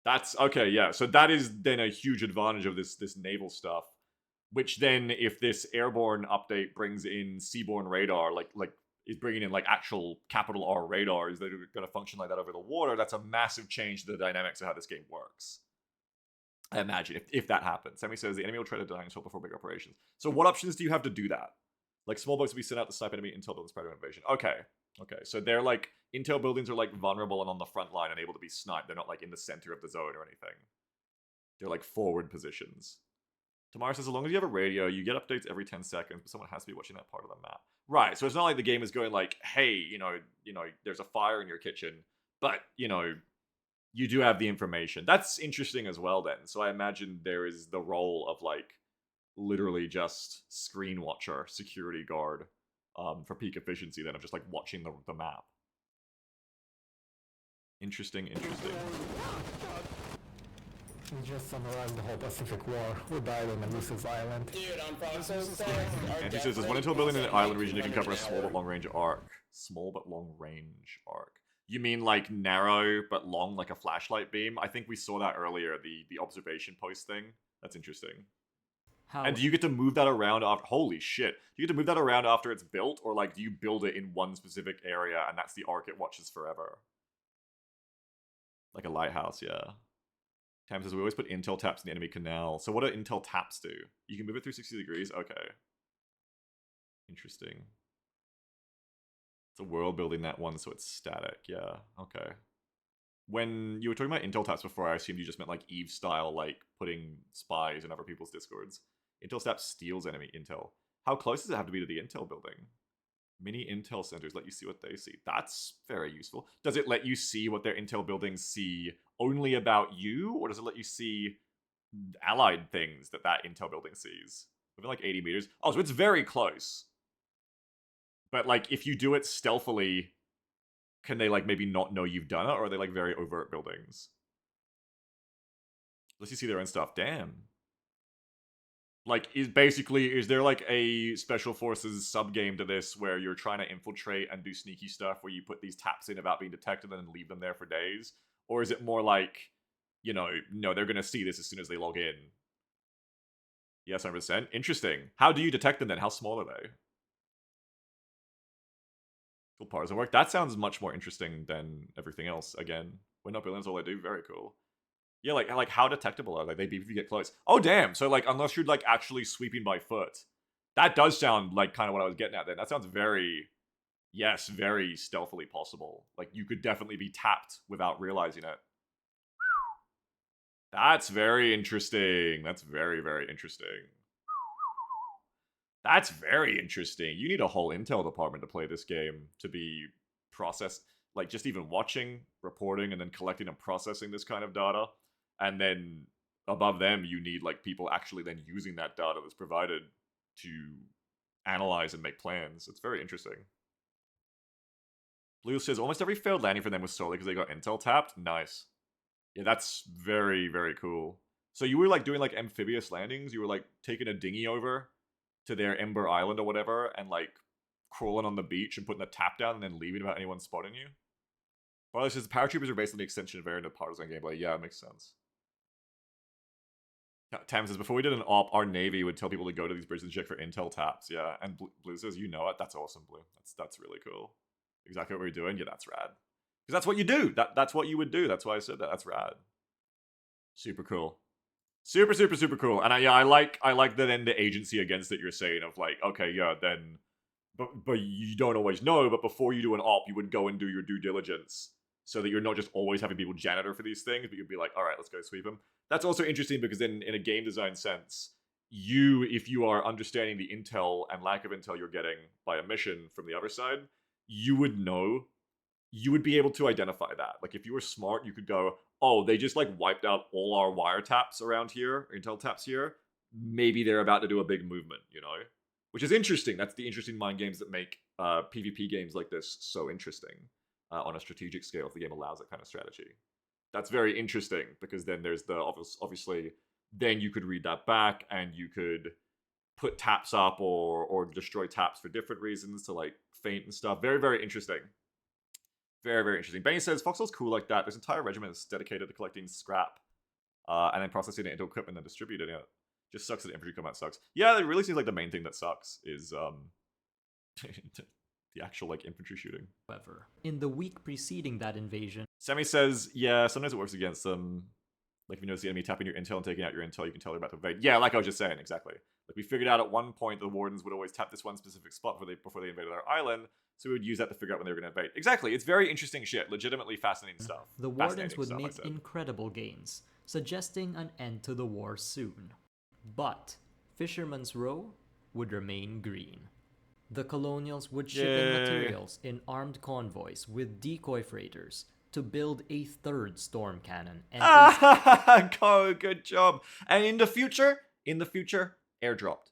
That's, okay, yeah, so that is then a huge advantage of this naval stuff. Which then, if this Airborne update brings in seaborne radar, like is bringing in like actual capital R radars that are going to function like that over the water, that's a massive change to the dynamics of how this game works. I imagine, if that happens. Sammy says the enemy will try to dinosaur before big operations. So what options do you have to do that? Like, small boats will be sent out to snipe enemy intel buildings prior to invasion. Okay. Okay, so they're like, intel buildings are like vulnerable and on the front line and able to be sniped. They're not like in the center of the zone or anything. They're like forward positions. Tamara says, as long as you have a radio, you get updates every 10 seconds, but someone has to be watching that part of the map. Right, so it's not like the game is going like, hey, you know, there's a fire in your kitchen, but, you know, you do have the information. That's interesting as well then. So I imagine there is the role of, like, literally just screen watcher, security guard, for peak efficiency then, of just, like, watching the map. Interesting. We just summarized the whole Pacific War. We died on Elusive Island. Dude, I'm Foxhole. And she says, there's one intel building in an island region that can cover a small but long range arc. Small but long range arc. You mean like narrow but long, like a flashlight beam? I think we saw that earlier, the observation post thing. That's interesting. And do you get to move that around after... Holy shit. Do you get to move that around after it's built? Or, like, do you build it in one specific area and that's the arc it watches forever? Like a lighthouse, yeah. Tam says, we always put intel taps in the enemy canal. So what do intel taps do? You can move it through 60 degrees? Okay. Interesting. It's a world building, that one, so it's static. Yeah, okay. When you were talking about intel taps before, I assumed you just meant like Eve style, like putting spies in other people's discords. Intel tap steals enemy intel. How close does it have to be to the intel building? Mini intel centers let you see what they see. That's very useful. Does it let you see what their intel buildings see only about you? Or does it let you see allied things that intel building sees? Within like 80 meters? Oh, so it's very close. But like, if you do it stealthily, can they like maybe not know you've done it? Or are they like very overt buildings? Let's you see their own stuff. Damn. Like, is there like a Special Forces sub-game to this where you're trying to infiltrate and do sneaky stuff where you put these taps in about being detected and then leave them there for days? Or is it more like, you know, no, they're going to see this as soon as they log in? Yes, 100%. Interesting. How do you detect them then? How small are they? Cool parts of work. That sounds much more interesting than everything else. Again, when not buildings all they do, very cool. Yeah, like how detectable are they? They beep if you get close. Oh, damn. So, like, unless you're, like, actually sweeping by foot. That does sound like kind of what I was getting at then. That sounds very, yes, very stealthily possible. Like, you could definitely be tapped without realizing it. That's very interesting. That's very, very interesting. That's very interesting. You need a whole intel department to play this game to be processed. Like, just even watching, reporting, and then collecting and processing this kind of data. And then above them, you need like people actually then using that data that's provided to analyze and make plans. It's very interesting. Blue says almost every failed landing for them was solely because they got intel tapped. Nice. Yeah, that's very, very cool. So you were like doing like amphibious landings. You were like taking a dinghy over to their Ember Island or whatever and like crawling on the beach and putting the tap down and then leaving without anyone spotting you. Barley says the paratroopers are basically the extension of Aaron to partisan gameplay. Yeah, it makes sense. Tam says, before we did an op, our Navy would tell people to go to these bridges and check for intel taps. Yeah, and Blue says, you know it. That's awesome, Blue. That's really cool. exactly what we were doing. Yeah, that's rad. Because that's what you do. That's what you would do. That's why I said that. That's rad. Super cool. Super, super, super cool. And I like the then the agency against it you're saying of like, okay, yeah, then but you don't always know, but before you do an op, you would go and do your due diligence so that you're not just always having people janitor for these things, but you'd be like, all right, let's go sweep them. That's also interesting because in a game design sense, if you are understanding the intel and lack of intel you're getting by a mission from the other side, you would know, you would be able to identify that. Like if you were smart, you could go, oh, they just like wiped out all our wiretaps around here, intel taps here. Maybe they're about to do a big movement, you know? Which is interesting. That's the interesting mind games that make PvP games like this so interesting on a strategic scale if the game allows that kind of strategy. That's very interesting because then there's the obviously then you could read that back and you could put taps up or destroy taps for different reasons to like feint and stuff. Very, very interesting. Very, very interesting. Benny says, Foxhole's cool like that. There's an entire regiment that's dedicated to collecting scrap and then processing it into equipment and distributing it. Just sucks that infantry combat sucks. Yeah, it really seems like the main thing that sucks is the actual like infantry shooting. However, in the week preceding that invasion, Semi says, yeah, sometimes it works against them. Like if you notice the enemy tapping your intel and taking out your intel, you can tell they're about to invade. Yeah, like I was just saying, exactly. Like we figured out at one point the wardens would always tap this one specific spot before they invaded our island, so we would use that to figure out when they were going to invade. Exactly, it's very interesting shit, legitimately fascinating stuff. the wardens would make incredible gains, suggesting an end to the war soon. But Fisherman's Row would remain green. The Colonials would ship in materials in armed convoys with decoy freighters to build a third storm cannon. And good job. And in the future, airdropped.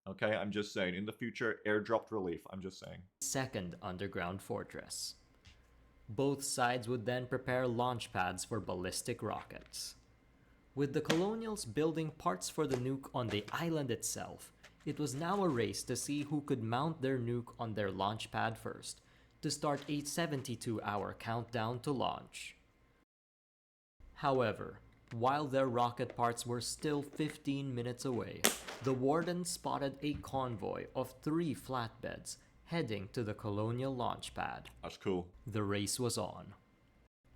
Okay, I'm just saying, in the future, airdropped relief. I'm just saying. Second underground fortress. Both sides would then prepare launch pads for ballistic rockets. With the Colonials building parts for the nuke on the island itself, it was now a race to see who could mount their nuke on their launch pad first, to start a 72-hour countdown to launch. However, while their rocket parts were still 15 minutes away, the Wardens spotted a convoy of 3 flatbeds heading to the Colonial launch pad. That's cool. The race was on.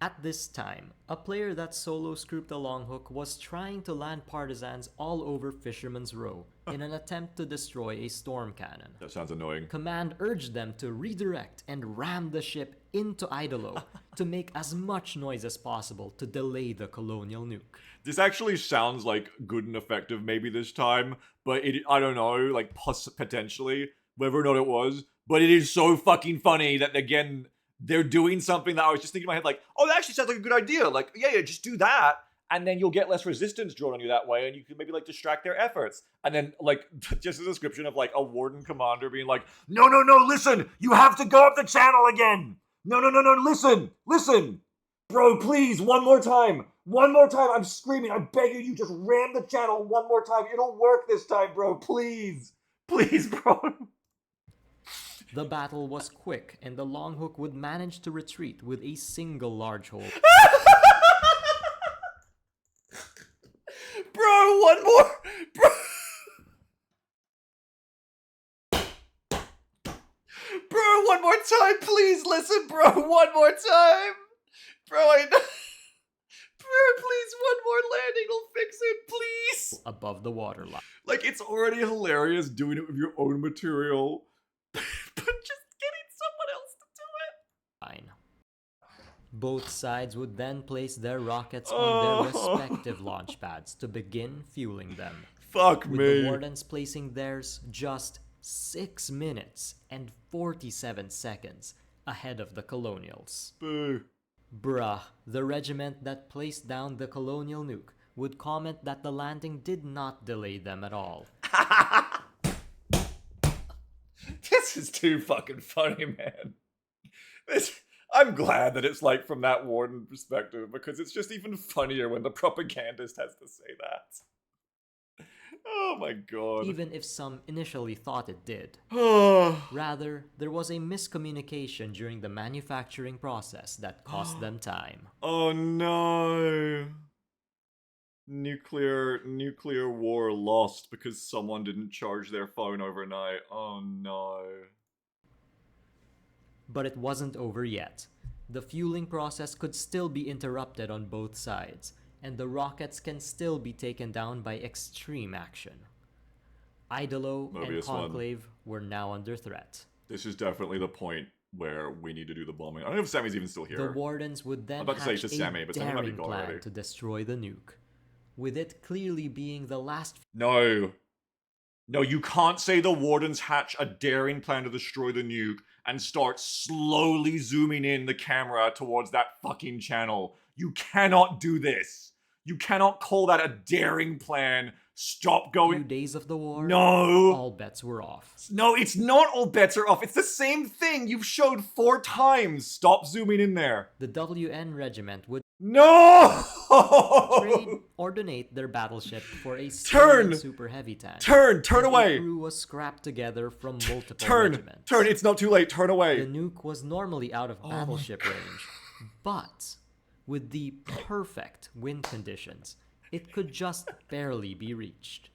At this time, a player that solo scooped a longhook was trying to land partisans all over Fisherman's Row in an attempt to destroy a storm cannon. That sounds annoying. Command urged them to redirect and ram the ship into Idolo to make as much noise as possible to delay the Colonial nuke. This actually sounds like good and effective maybe this time, but I don't know, like potentially, whether or not it was, but it is so fucking funny that again, they're doing something that I was just thinking in my head like, oh, that actually sounds like a good idea. Like, yeah, just do that. And then you'll get less resistance drawn on you that way, and you can maybe like distract their efforts. And then like just a description of like a warden commander being like, no, listen, you have to go up the channel again. No, listen. Bro, please, one more time, I'm screaming, I'm begging you, just ram the channel one more time. It'll work this time, bro, please, bro. The battle was quick, and the longhook would manage to retreat with a single large hole. Bro, one more! Bro, one more time, please listen, bro, one more time! Bro, I know. Bro, please, one more landing will fix it, please! Above the waterline. Like, it's already hilarious doing it with your own material. But just getting someone else to do it. Fine. Both sides would then place their rockets on their respective launch pads to begin fueling them. Fuck with me. The Wardens placing theirs just 6 minutes and 47 seconds ahead of the Colonials. Boo. Bruh, the regiment that placed down the Colonial nuke would comment that the landing did not delay them at all. This is too fucking funny, man. I'm glad that it's like from that warden perspective, because it's just even funnier when the propagandist has to say that. Oh my god. Even if some initially thought it did. Rather, there was a miscommunication during the manufacturing process that cost them time. Oh no. Nuclear war lost because someone didn't charge their phone overnight. Oh no. But it wasn't over yet. The fueling process could still be interrupted on both sides, and the rockets can still be taken down by extreme action. Idolo and Conclave were now under threat. This is definitely the point where we need to do the bombing. I don't know if Sammy's even still here. The Wardens would then hatch a daring plan to destroy the nuke, with it clearly being the last... No, you can't say the Wardens hatch a daring plan to destroy the nuke and start slowly zooming in the camera towards that fucking channel. You cannot do this. You cannot call that a daring plan. Stop going. Few days of the war. No. All bets were off. No, it's not all bets are off. It's the same thing you've showed 4 times. Stop zooming in there. The WN regiment would no trade or donate their battleship for a super heavy tank. Turn away. The crew was scrapped together from multiple regiments. Turn. It's not too late. Turn away. The nuke was normally out of battleship range, but with the perfect wind conditions, it could just barely be reached.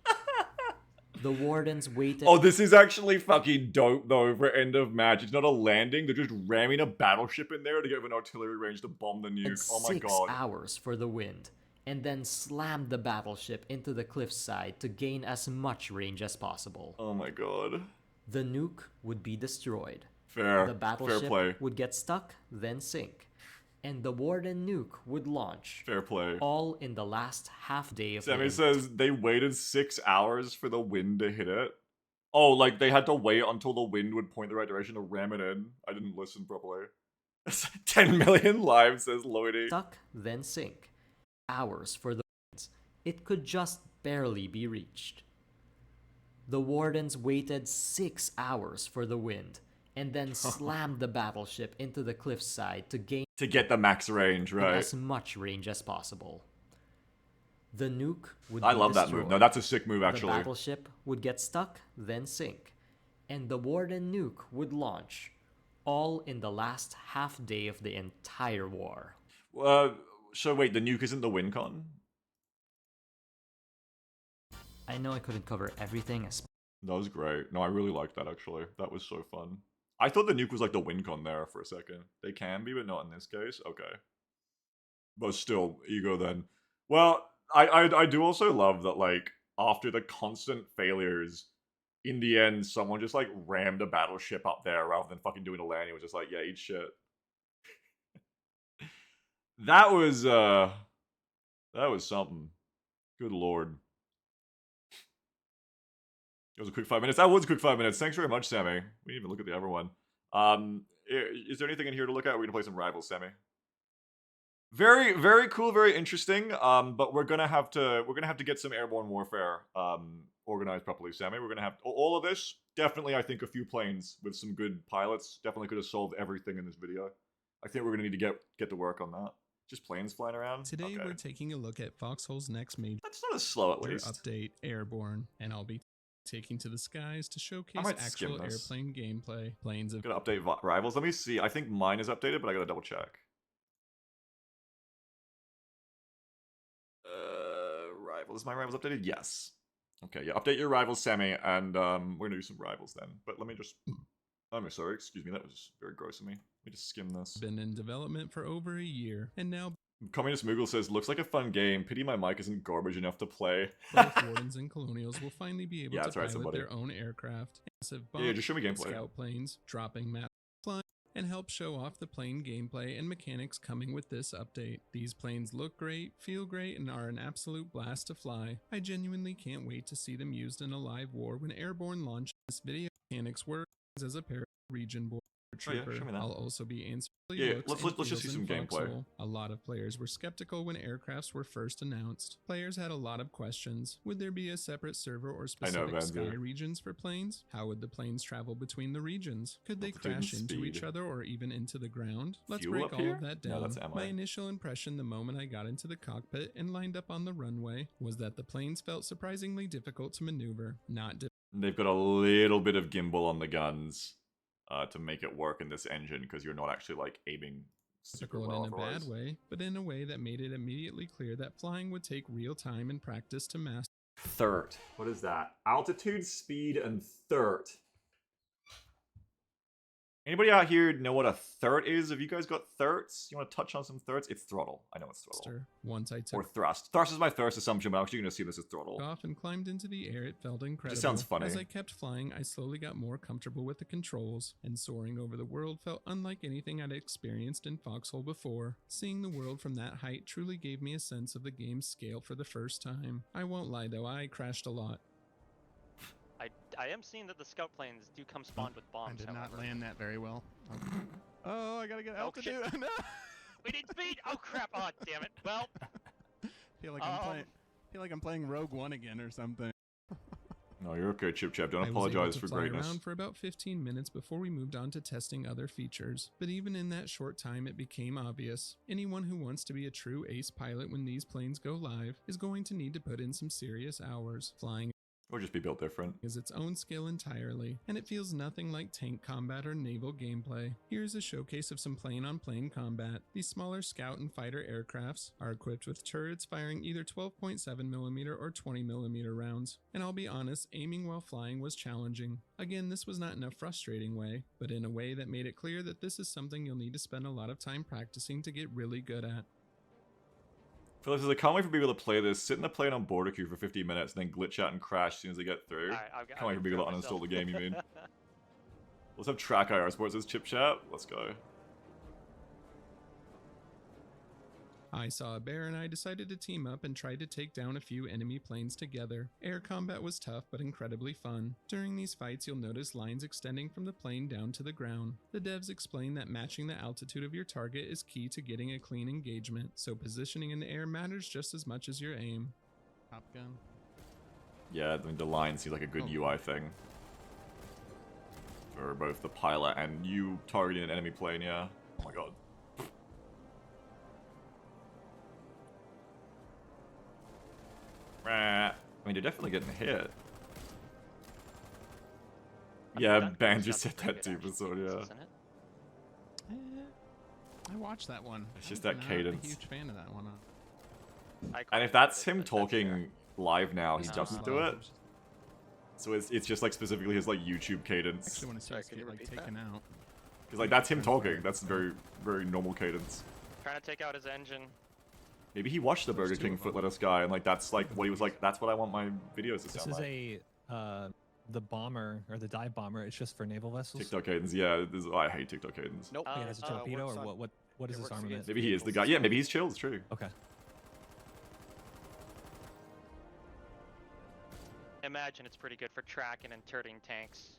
The Wardens waited... Oh, this is actually fucking dope, though, for end of match. It's not a landing. They're just ramming a battleship in there to get an artillery range to bomb the nuke. Oh my god. 6 hours for the wind, and then slammed the battleship into the cliffside to gain as much range as possible. Oh my god. The nuke would be destroyed. Fair. The battleship Fair play. would get stuck, then sink. And the Warden nuke would launch. Fair play. All in the last half day of Sammy says they waited 6 hours for the wind to hit it. Oh, like they had to wait until the wind would point the right direction to ram it in. I didn't listen properly. 10 million lives, says Lloydie. Stuck, then sink. Hours for the winds. It could just barely be reached. The Wardens waited 6 hours for the wind, and then slammed the battleship into the cliffside to get the max range, right? As much range as possible. The nuke would I be love that destroyed. move. No, that's a sick move, actually. The battleship would get stuck, then sink. And the Warden nuke would launch, all in the last half day of the entire war. So wait, the nuke isn't the win con? I know I couldn't cover everything. That was great. No, I really liked that, actually. That was so fun. I thought the nuke was like the win con there for a second. They can be, but not in this case. Okay. But still, ego then. Well, I do also love that, like, after the constant failures, in the end, someone just, like, rammed a battleship up there rather than fucking doing a landing. It was just like, yeah, eat shit. That was something. Good lord. It was a quick 5 minutes. That was a quick 5 minutes. Thanks very much, Sammy. We didn't even look at the other one. Is there anything in here to look at? We're gonna play some Rivals, Sammy. Very, very cool, very interesting. But we're gonna have to get some airborne warfare organized properly, Sammy. We're gonna have all of this. Definitely, I think a few planes with some good pilots definitely could have solved everything in this video. I think we're gonna need to get to work on that. Just planes flying around. Today we're taking a look at Foxhole's next major That's not as slow at least. update, Airborne, and I'll be taking to the skies to showcase actual airplane gameplay. Planes of gonna update Rivals. Let me see. I think mine is updated, but I gotta double check. Rivals. Is my Rivals updated? Yes. Okay, yeah. Update your Rivals, Sammy, and we're gonna do some Rivals then. But let me just. I'm sorry. Excuse me. That was very gross of me. Let me just skim this. Been in development for over a year, and now. Communist Moogle says, looks like a fun game. Pity my mic isn't garbage enough to play. Both Wardens and Colonials will finally be able to pilot their own aircraft. Massive bombs, just show me gameplay. Scout planes, dropping maps, flying, and help show off the plane gameplay and mechanics coming with this update. These planes look great, feel great, and are an absolute blast to fly. I genuinely can't wait to see them used in a live war when Airborne launches. This video mechanics works as a region board. Trooper. Show me that. I'll also be answering. Let's just see some gameplay. A lot of players were skeptical when aircrafts were first announced. Players had a lot of questions. Would there be a separate server or specific sky regions for planes? How would the planes travel between the regions? Could they crash into each other or even into the ground? Let's break all of that down. My initial impression the moment I got into the cockpit and lined up on the runway was that the planes felt surprisingly difficult to maneuver. They've got a little bit of gimbal on the guns. To make it work in this engine, because you're not actually like aiming super well in a bad way, but in a way that made it immediately clear that flying would take real time and practice to master. Third. What is that? Altitude, speed, and third. Anybody out here know what a third is? Have you guys got thirds? You want to touch on some thirds? It's throttle. I know it's throttle. Once I took or thrust. Thrust is my first assumption, but I'm actually going to assume this is throttle. off and climbed into the air, it felt incredible. Just sounds funny. As I kept flying, I slowly got more comfortable with the controls, and soaring over the world felt unlike anything I'd experienced in Foxhole before. Seeing the world from that height truly gave me a sense of the game's scale for the first time. I won't lie though, I crashed a lot. I am seeing that the scout planes do come spawned with bombs. I did however. not land that very well. Oh, I gotta get altitude. Oh, no. We need speed. Oh crap! Oh damn it. Well, feel like I'm playing Rogue One again or something. No, you're okay, Chip Chap. Don't I was apologize able to for fly greatness. around for about 15 minutes before we moved on to testing other features. But even in that short time, it became obvious. Anyone who wants to be a true ace pilot when these planes go live is going to need to put in some serious hours. Flying Or just be built different. is its own skill entirely, and it feels nothing like tank combat or naval gameplay. Here's a showcase of some plane-on-plane combat. These smaller scout and fighter aircrafts are equipped with turrets firing either 12.7mm or 20mm rounds, and I'll be honest, aiming while flying was challenging. Again, this was not in a frustrating way, but in a way that made it clear that this is something you'll need to spend a lot of time practicing to get really good at. Phyllis says, I can't wait for people to play this, sit in the plane on border queue for 50 minutes, and then glitch out and crash as soon as they get through. Can't wait for people to uninstall the game, you mean? Let's have track IR sports as Chip Chat. Let's go. I saw a bear and I decided to team up and tried to take down a few enemy planes together. Air combat was tough but incredibly fun. During these fights you'll notice lines extending from the plane down to the ground. The devs explain that matching the altitude of your target is key to getting a clean engagement, so positioning in the air matters just as much as your aim. Top gun. Yeah, I mean, the line seems like a good UI thing. For both the pilot and you targeting an enemy plane, yeah. Oh my god. I mean, they're definitely getting hit. Yeah, Ban just said that too, so yeah. I watched that one. It's just that cadence. I'm a huge fan of that one. And if that's him talking live now, he doesn't do it. So it's just like specifically his like YouTube cadence. I actually want to see us get like taken out. Because like that's him talking. That's very, very normal cadence. Trying to take out his engine. Maybe he watched the Burger King Foot Lettuce guy and like that's like what he was like, that's what I want my videos to sound like. This is the bomber, or the dive bomber, it's just for naval vessels? TikTok cadence, yeah. I hate TikTok cadence. Nope. It has a torpedo, or what is this armament? Maybe he is the guy. Yeah, maybe he's chill, it's true. Okay. Imagine it's pretty good for tracking and turreting tanks.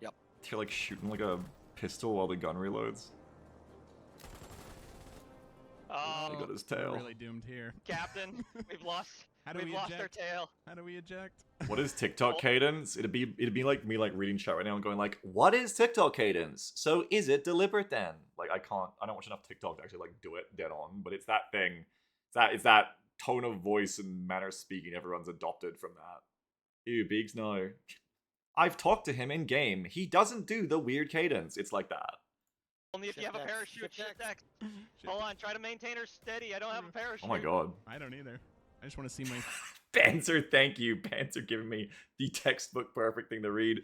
Yep. You're like shooting like a pistol while the gun reloads. Oh, he got his tail. We're really doomed here. Captain, we've lost. We've lost our tail. How do we eject? What is TikTok cadence? It'd be like me like reading chat right now and going like, what is TikTok cadence? So is it deliberate then? Like I don't watch enough TikTok to actually like do it dead on, but it's that thing. It's that tone of voice and manner of speaking everyone's adopted from that. Ew, Beags, no. I've talked to him in game. He doesn't do the weird cadence. It's like that. Only if you have a parachute. Shift X. Hold on, try to maintain her steady. I don't have a parachute. Oh my god. I don't either. I just want to see my... Banter, thank you. Banter giving me the textbook perfect thing to read.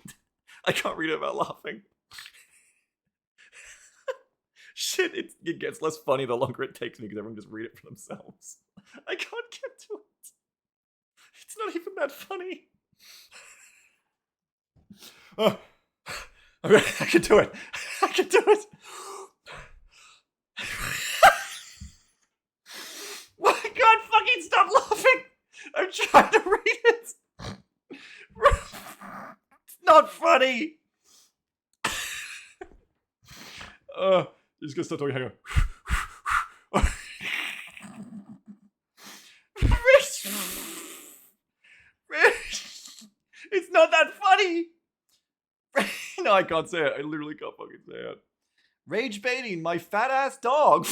I can't read it without laughing. Shit, it gets less funny the longer it takes me because everyone just read it for themselves. I can't get to it. It's not even that funny. Oh, okay, I can do it. I can do it. Why can't fucking stop laughing? I'm trying to read it. It's not funny. Just gonna start talking. Hang on. It's not that funny. No, I can't say it. I literally can't fucking say it. Rage baiting my fat ass dog.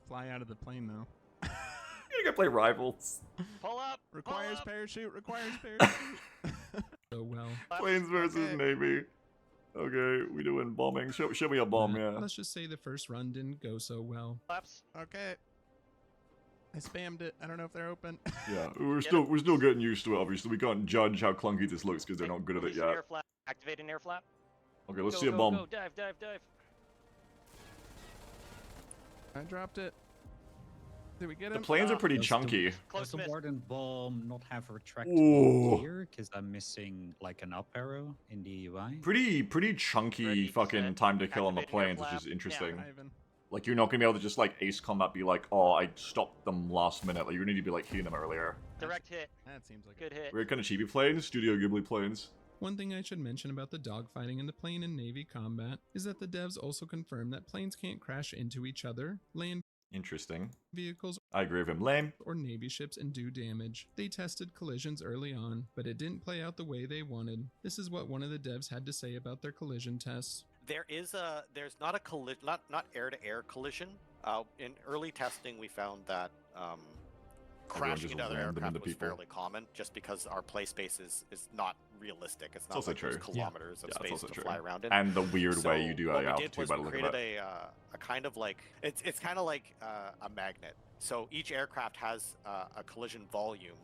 Fly out of the plane though. You're gonna play Rivals. Pull up. Requires parachute. Requires parachute. So well. Planes versus Navy. Okay, we doing bombing. Show me a bomb, yeah. Let's just say the first run didn't go so well. Okay. I spammed it. I don't know if they're open. Yeah, we're still getting used to it. Obviously, we can't judge how clunky this looks because they're not good at it yet. Air flap. Activating air flap. Okay, let's Go, see a go, bomb. Go, dive, dive, dive. I dropped it. Did we get him? The planes are pretty Does chunky. Does the Warden bomb not have retractable Ooh. gear? Because I'm missing like an up arrow in the UI. Pretty chunky fucking time to kill on the planes, which is interesting. Like, you're not gonna be able to just, like, ace combat be like, oh, I stopped them last minute. Like, you're gonna need to be, like, hitting them earlier. Direct hit. That seems like good hit. Weird kind of cheapy planes, Studio Ghibli planes. One thing I should mention about the dogfighting in the plane and Navy combat is that the devs also confirmed that planes can't crash into each other, land Interesting. vehicles, I agree with him. Lame. or Navy ships and do damage. They tested collisions early on, but it didn't play out the way they wanted. This is what one of the devs had to say about their collision tests. There's not a collision, not air-to-air collision. In early testing, we found that crashing into other aircraft was fairly common, just because our play space is not realistic. It's not also like true. there's kilometers of Yeah, space to fly around in. And the weird way you do what we altitude did was by the we look of created it. a kind of like it's kind of like a magnet. So each aircraft has a collision volume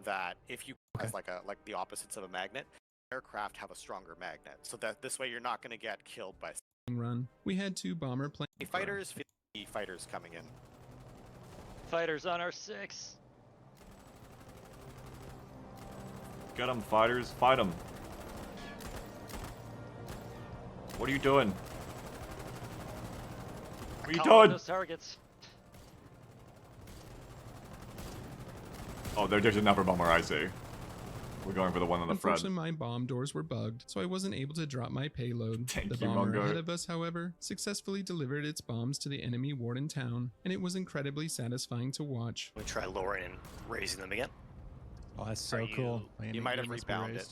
that if you as like the opposites of a magnet, aircraft have a stronger magnet. So that this way you're not going to get killed by Run. We had 2 bomber planes. fighters, 50 fighters coming in. Fighters on our 6. Get them, fighters. Fight them. What are you doing? What are you Call out doing? those targets. Oh, there's another bomber, I see. We're going for the one on the front. Unfortunately, my bomb doors were bugged, so I wasn't able to drop my payload. Thank the you, bomber Mongo. ahead of us, however, successfully delivered its bombs to the enemy Warden town, and it was incredibly satisfying to watch. We try lowering and raising them again. Oh, that's so cool. You might have rebounded.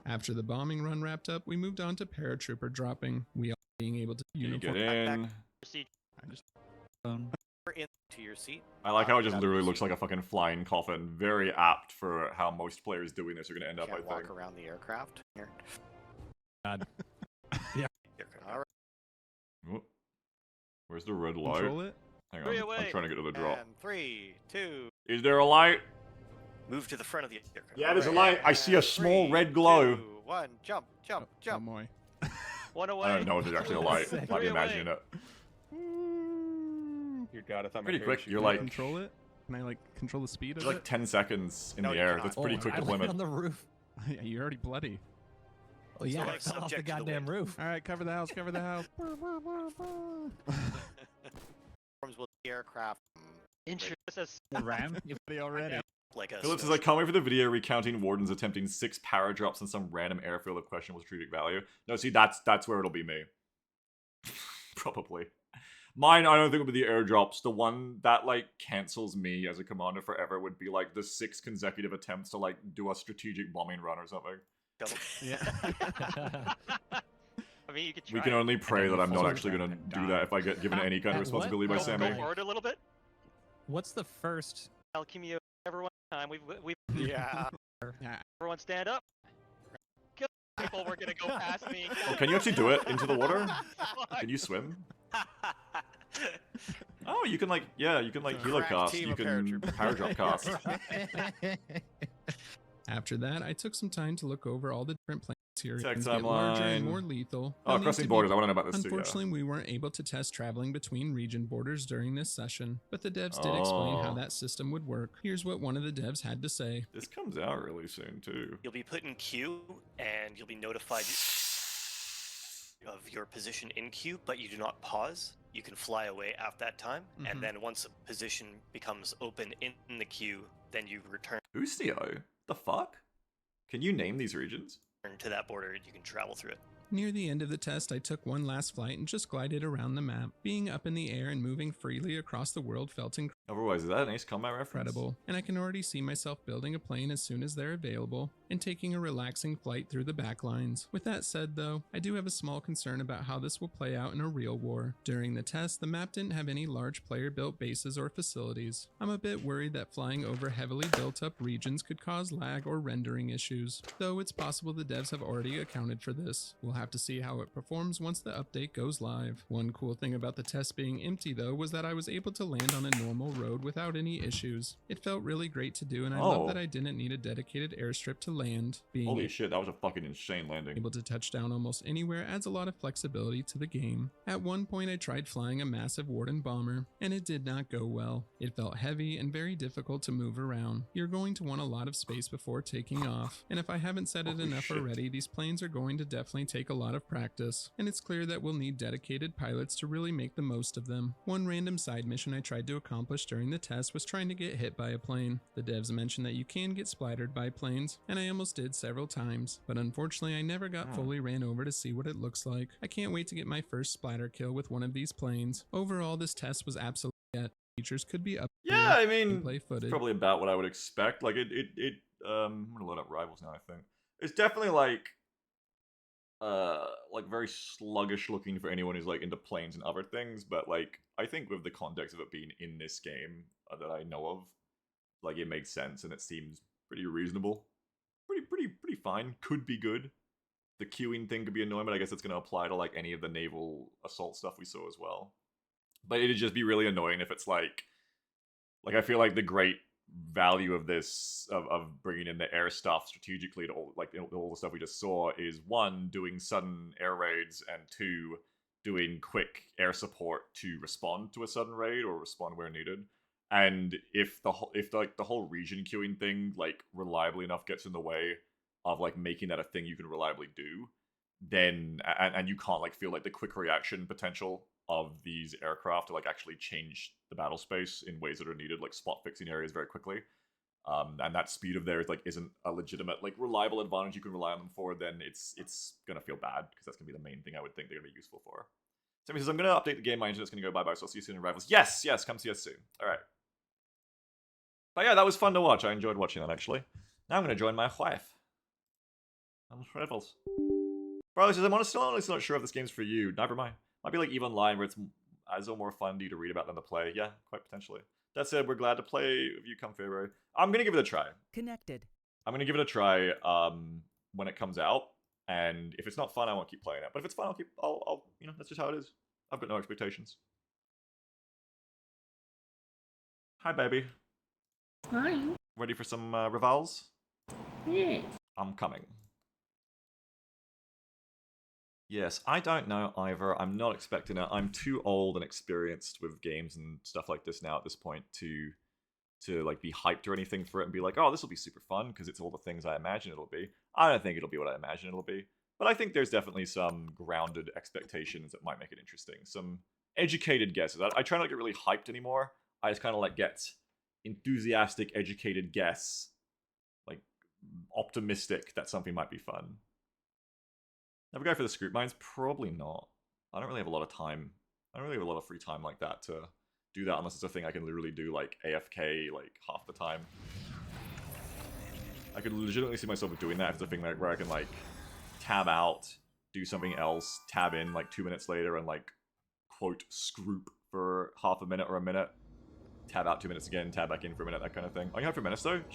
After the bombing run wrapped up, we moved on to paratrooper dropping. We all being able to Get in. Into your seat. I like how it just literally looks like a fucking flying coffin. Very apt for how most players doing this are going to end up, I Can't think. walk around the aircraft. Here. God. Yeah. All right. Oh. Where's the red light? Control it. Hang on, I'm trying to get to the drop. And 3, 2. Is there a light? Move to the front of the aircraft. Yeah, there's a light. I see a small red glow. 2, 1, jump, jump, jump. Oh boy. One away. I don't know if there's actually a light. Might be Three imagining away. it. Dear God, I thought my Pretty quick. parachute You're was like, Control it? Can I like control the speed of it's like it? 10 seconds in No, the you air. cannot. That's pretty quick I landed deployment. on the roof. Yeah, you're already bloody. Oh yeah, like I fell off the subject to the goddamn wind. roof. All right, cover the house. Cover the house. Forms will the aircraft. Interesting. The ram? already. Like a Phillips is like, can't wait for the video recounting Wardens attempting 6 paradrops in some random airfield of questionable strategic value. No, see, that's where it'll be me. Probably. Mine, I don't think would be the airdrops. The one that, like, cancels me as a commander forever would be, like, the 6 consecutive attempts to, like, do a strategic bombing run or something. Yeah. I mean, you could try. We can only pray that I'm not fall actually going to and do die. that if I get given any kind of At what? responsibility by Go Sammy. forward a little bit. What's the first? Alchemy everyone time. We've Yeah. everyone stand up. Kill people. We're gonna go past me. Oh, can you actually do it into the water? Can you swim? Oh, you can like, yeah, you can like helo Crack cast, team you of can paradrop cast. After that, I took some time to look over all the different planes here Tech and get larger timeline. and more lethal. Oh, They'll need crossing to be- borders, I want to know about this too, yeah. Unfortunately, we weren't able to test traveling between region borders during this session, but the devs did explain how Oh. that system would work. Here's what one of the devs had to say. This comes out really soon too. You'll be put in queue, and you'll be notified of your position in queue, but you do not pause. You can fly away at that time, and then once a position becomes open in the queue, then you return Ustio? The fuck? Can you name these regions? to that border, and you can travel through it. Near the end of the test, I took one last flight and just glided around the map. Being up in the air and moving freely across the world felt Otherwise, is that an Ace Combat reference? incredible, and I can already see myself building a plane as soon as they're available and taking a relaxing flight through the backlines. With that said, though, I do have a small concern about how this will play out in a real war. During the test, the map didn't have any large player-built bases or facilities. I'm a bit worried that flying over heavily built-up regions could cause lag or rendering issues, though it's possible the devs have already accounted for this. We'll have to see how it performs once the update goes live. One cool thing about the test being empty, though, was that I was able to land on a normal road without any issues. It felt really great to do, and I love that I didn't need a dedicated airstrip to land. Being Holy shit, that was a fucking insane landing. able to touch down almost anywhere adds a lot of flexibility to the game. At one point I tried flying a massive Warden bomber, and it did not go well. It felt heavy and very difficult to move around. You're going to want a lot of space before taking off, and if I haven't said it enough already, these planes are going to definitely take a lot of practice, and it's clear that we'll need dedicated pilots to really make the most of them. One random side mission I tried to accomplish during the test was trying to get hit by a plane. The devs mentioned that you can get splattered by planes, and I almost did several times, but unfortunately I never got fully ran over to see what it looks like. I can't wait to get my first splatter kill with one of these planes. Overall, this test was absolutely at features could be up. Yeah, I mean, play it's footage. probably about what I would expect. Like I'm gonna load up Rivals now. I think it's definitely like very sluggish looking for anyone who's like into planes and other things. But like, I think with the context of it being in this game that I know of, like it makes sense and it seems pretty reasonable, pretty fine. Could be good. The queuing thing could be annoying, but I guess it's gonna apply to like any of the naval assault stuff we saw as well. But it'd just be really annoying if it's like I feel like the great value of this of bringing in the air stuff strategically to all the stuff we just saw is one, doing sudden air raids, and two, doing quick air support to respond to a sudden raid or respond where needed. And if the whole region queuing thing like reliably enough gets in the way of like making that a thing you can reliably do, then and you can't like feel like the quick reaction potential of these aircraft to like actually change the battle space in ways that are needed, like spot fixing areas very quickly, and that speed of theirs like isn't a legitimate like reliable advantage you can rely on them for, then it's gonna feel bad because that's gonna be the main thing I would think they're gonna be useful for. So he says, I'm gonna update the game, my internet's gonna go bye-bye, so I'll see you soon in Rivals. Yes, come see us soon. Alright. But yeah, that was fun to watch. I enjoyed watching that actually. Now I'm gonna join my wife on Rivals. Bro, says, I'm honestly not sure if this game's for you. Never mind. Might be like EVE Online, where it's as or more fun to read about than to play. Yeah, quite potentially. That said, we're glad to play with you come February. I'm gonna give it a try. Connected. I'm gonna give it a try when it comes out, and if it's not fun, I won't keep playing it. But if it's fun, I'll that's just how it is. I've got no expectations. Hi, baby. Hi. Ready for some revals? Yes. I'm coming. Yes, I don't know either. I'm not expecting it. I'm too old and experienced with games and stuff like this now at this point to like be hyped or anything for it and be like, oh, this will be super fun because it's all the things I imagine it'll be. I don't think it'll be what I imagine it'll be. But I think there's definitely some grounded expectations that might make it interesting. Some educated guesses. I try not to get really hyped anymore. I just kind of like get enthusiastic, educated guess. Like optimistic that something might be fun. Ever go for the scoop mines? Probably not. I don't really have a lot of time. I don't really have a lot of free time like that to do that unless it's a thing I can literally do like AFK like half the time. I could legitimately see myself doing that if it's a thing like where I can like tab out, do something else, tab in like 2 minutes later and like quote scroop for half a minute or a minute, tab out 2 minutes again, tab back in for a minute, that kind of thing. Are you home for Menace though?